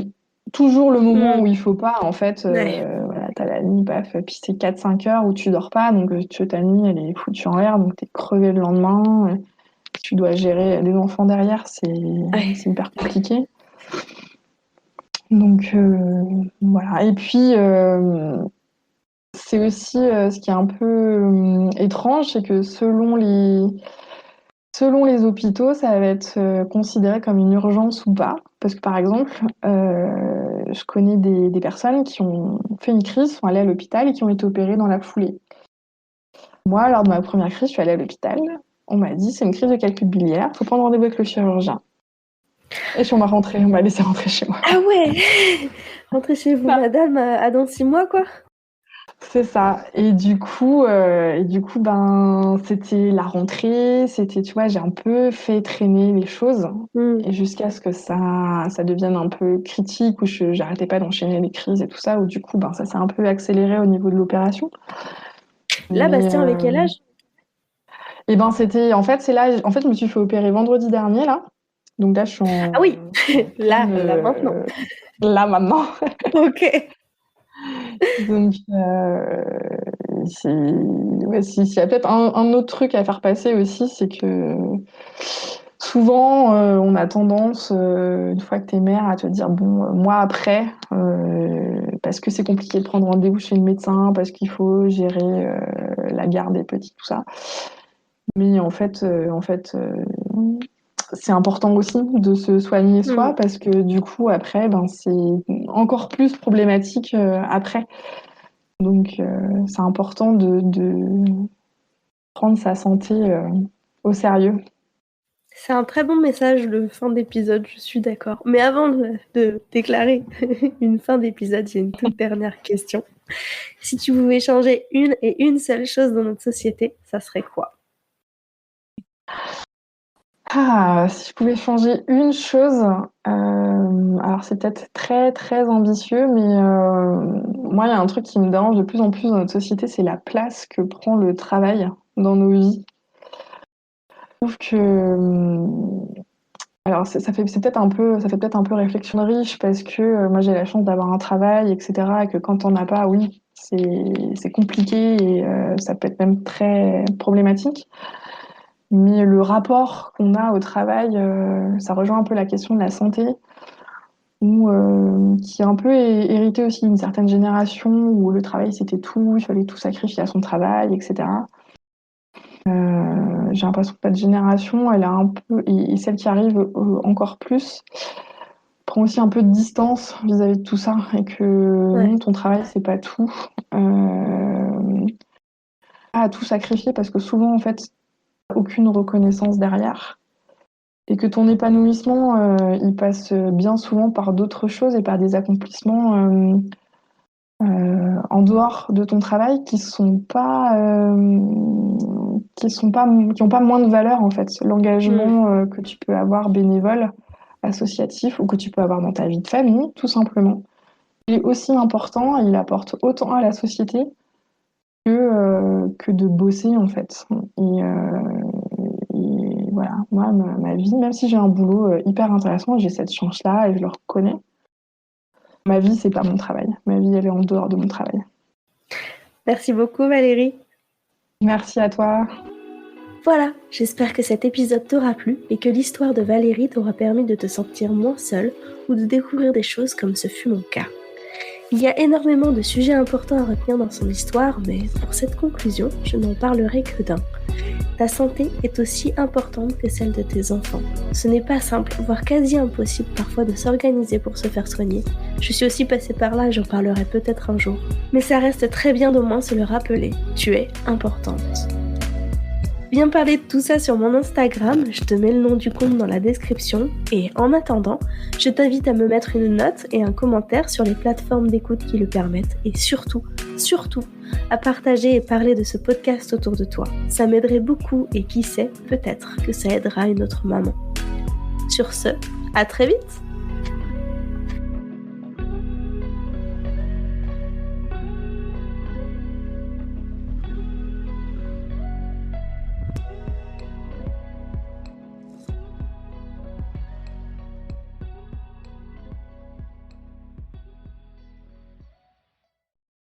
toujours le moment Hmm. où il faut pas. En fait, Ouais. voilà, t'as la nuit, paf, puis c'est 4-5 heures où tu dors pas, donc ta nuit elle est foutue en l'air, donc t'es crevé le lendemain. Tu dois gérer des enfants derrière, Ouais. c'est hyper compliqué. Donc voilà. Et puis c'est aussi ce qui est un peu étrange, c'est que selon les hôpitaux, ça va être considéré comme une urgence ou pas. Parce que par exemple, je connais des personnes qui ont fait une crise, sont allées à l'hôpital et qui ont été opérées dans la foulée. Moi, lors de ma première crise, je suis allée à l'hôpital. On m'a dit c'est une crise de calcul biliaire, faut prendre rendez-vous avec le chirurgien. Et puis on m'a laissé rentrer chez moi. Ah ouais! Rentrez chez vous, madame, à dans 6 mois, quoi. C'est ça. Et du coup, ben, c'était la rentrée, c'était, tu vois, j'ai un peu fait traîner les choses Hmm. et jusqu'à ce que ça devienne un peu critique où j'arrêtais pas d'enchaîner les crises et tout ça, où du coup, ben, ça s'est un peu accéléré au niveau de l'opération. Là, Mais, Bastien, avec quel âge? et ben, en fait, c'est là, en fait, je me suis fait opérer vendredi dernier, là. Donc là, je suis Ah oui, en là, pleine, là, maintenant. là, maintenant. Ok. Donc, ouais, s'il y a peut-être un autre truc à faire passer aussi, c'est que souvent, on a tendance, une fois que t'es mère, à te dire, bon, moi après, parce que c'est compliqué de prendre rendez-vous chez le médecin, parce qu'il faut gérer la garde des petits, tout ça. Mais c'est important aussi de se soigner Hmm. soi, parce que du coup, après, ben, c'est encore plus problématique après. Donc, c'est important de prendre sa santé au sérieux. C'est un très bon message, le fin d'épisode, je suis d'accord. Mais avant de déclarer une fin d'épisode, j'ai une toute dernière question. Si tu pouvais changer une et une seule chose dans notre société, ça serait quoi? Ah, si je pouvais changer une chose, alors c'est peut-être très très ambitieux, mais moi il y a un truc qui me dérange de plus en plus dans notre société, c'est la place que prend le travail dans nos vies. Je trouve que alors ça fait peut-être un peu réflexion de riche parce que moi j'ai la chance d'avoir un travail, etc. Et que quand on n'a pas, oui, c'est compliqué et ça peut être même très problématique. Mais le rapport qu'on a au travail, ça rejoint un peu la question de la santé, qui est un peu hérité aussi d'une certaine génération où le travail c'était tout, il fallait tout sacrifier à son travail, etc. J'ai l'impression que notre génération, elle a un peu, et celle qui arrive encore plus, prend aussi un peu de distance vis-à-vis de tout ça et que Ouais. non, ton travail c'est pas tout. Pas à tout sacrifier parce que souvent en fait, aucune reconnaissance derrière. et que ton épanouissement, il passe bien souvent par d'autres choses et par des accomplissements en dehors de ton travail qui ont pas moins de valeur en fait. Hmm. L'engagement que tu peux avoir bénévole, associatif ou que tu peux avoir dans ta vie de famille, tout simplement, il est aussi important et il apporte autant à la société que de bosser en fait. Et voilà, moi, ma vie, même si j'ai un boulot hyper intéressant, j'ai cette chance-là et je le reconnais. Ma vie, c'est pas mon travail. Ma vie, elle est en dehors de mon travail. Merci beaucoup Valérie. Merci à toi. Voilà, j'espère que cet épisode t'aura plu et que l'histoire de Valérie t'aura permis de te sentir moins seule ou de découvrir des choses comme ce fut mon cas. Il y a énormément de sujets importants à retenir dans son histoire, mais pour cette conclusion, je n'en parlerai que d'un. Ta santé est aussi importante que celle de tes enfants. Ce n'est pas simple, voire quasi impossible parfois de s'organiser pour se faire soigner. Je suis aussi passée par là et j'en parlerai peut-être un jour. Mais ça reste très bien d'au moins se le rappeler. Tu es importante. Viens parler de tout ça sur mon Instagram, je te mets le nom du compte dans la description. Et en attendant, je t'invite à me mettre une note et un commentaire sur les plateformes d'écoute qui le permettent. Et surtout, à partager et parler de ce podcast autour de toi. Ça m'aiderait beaucoup et qui sait, peut-être que ça aidera une autre maman. Sur ce, à très vite!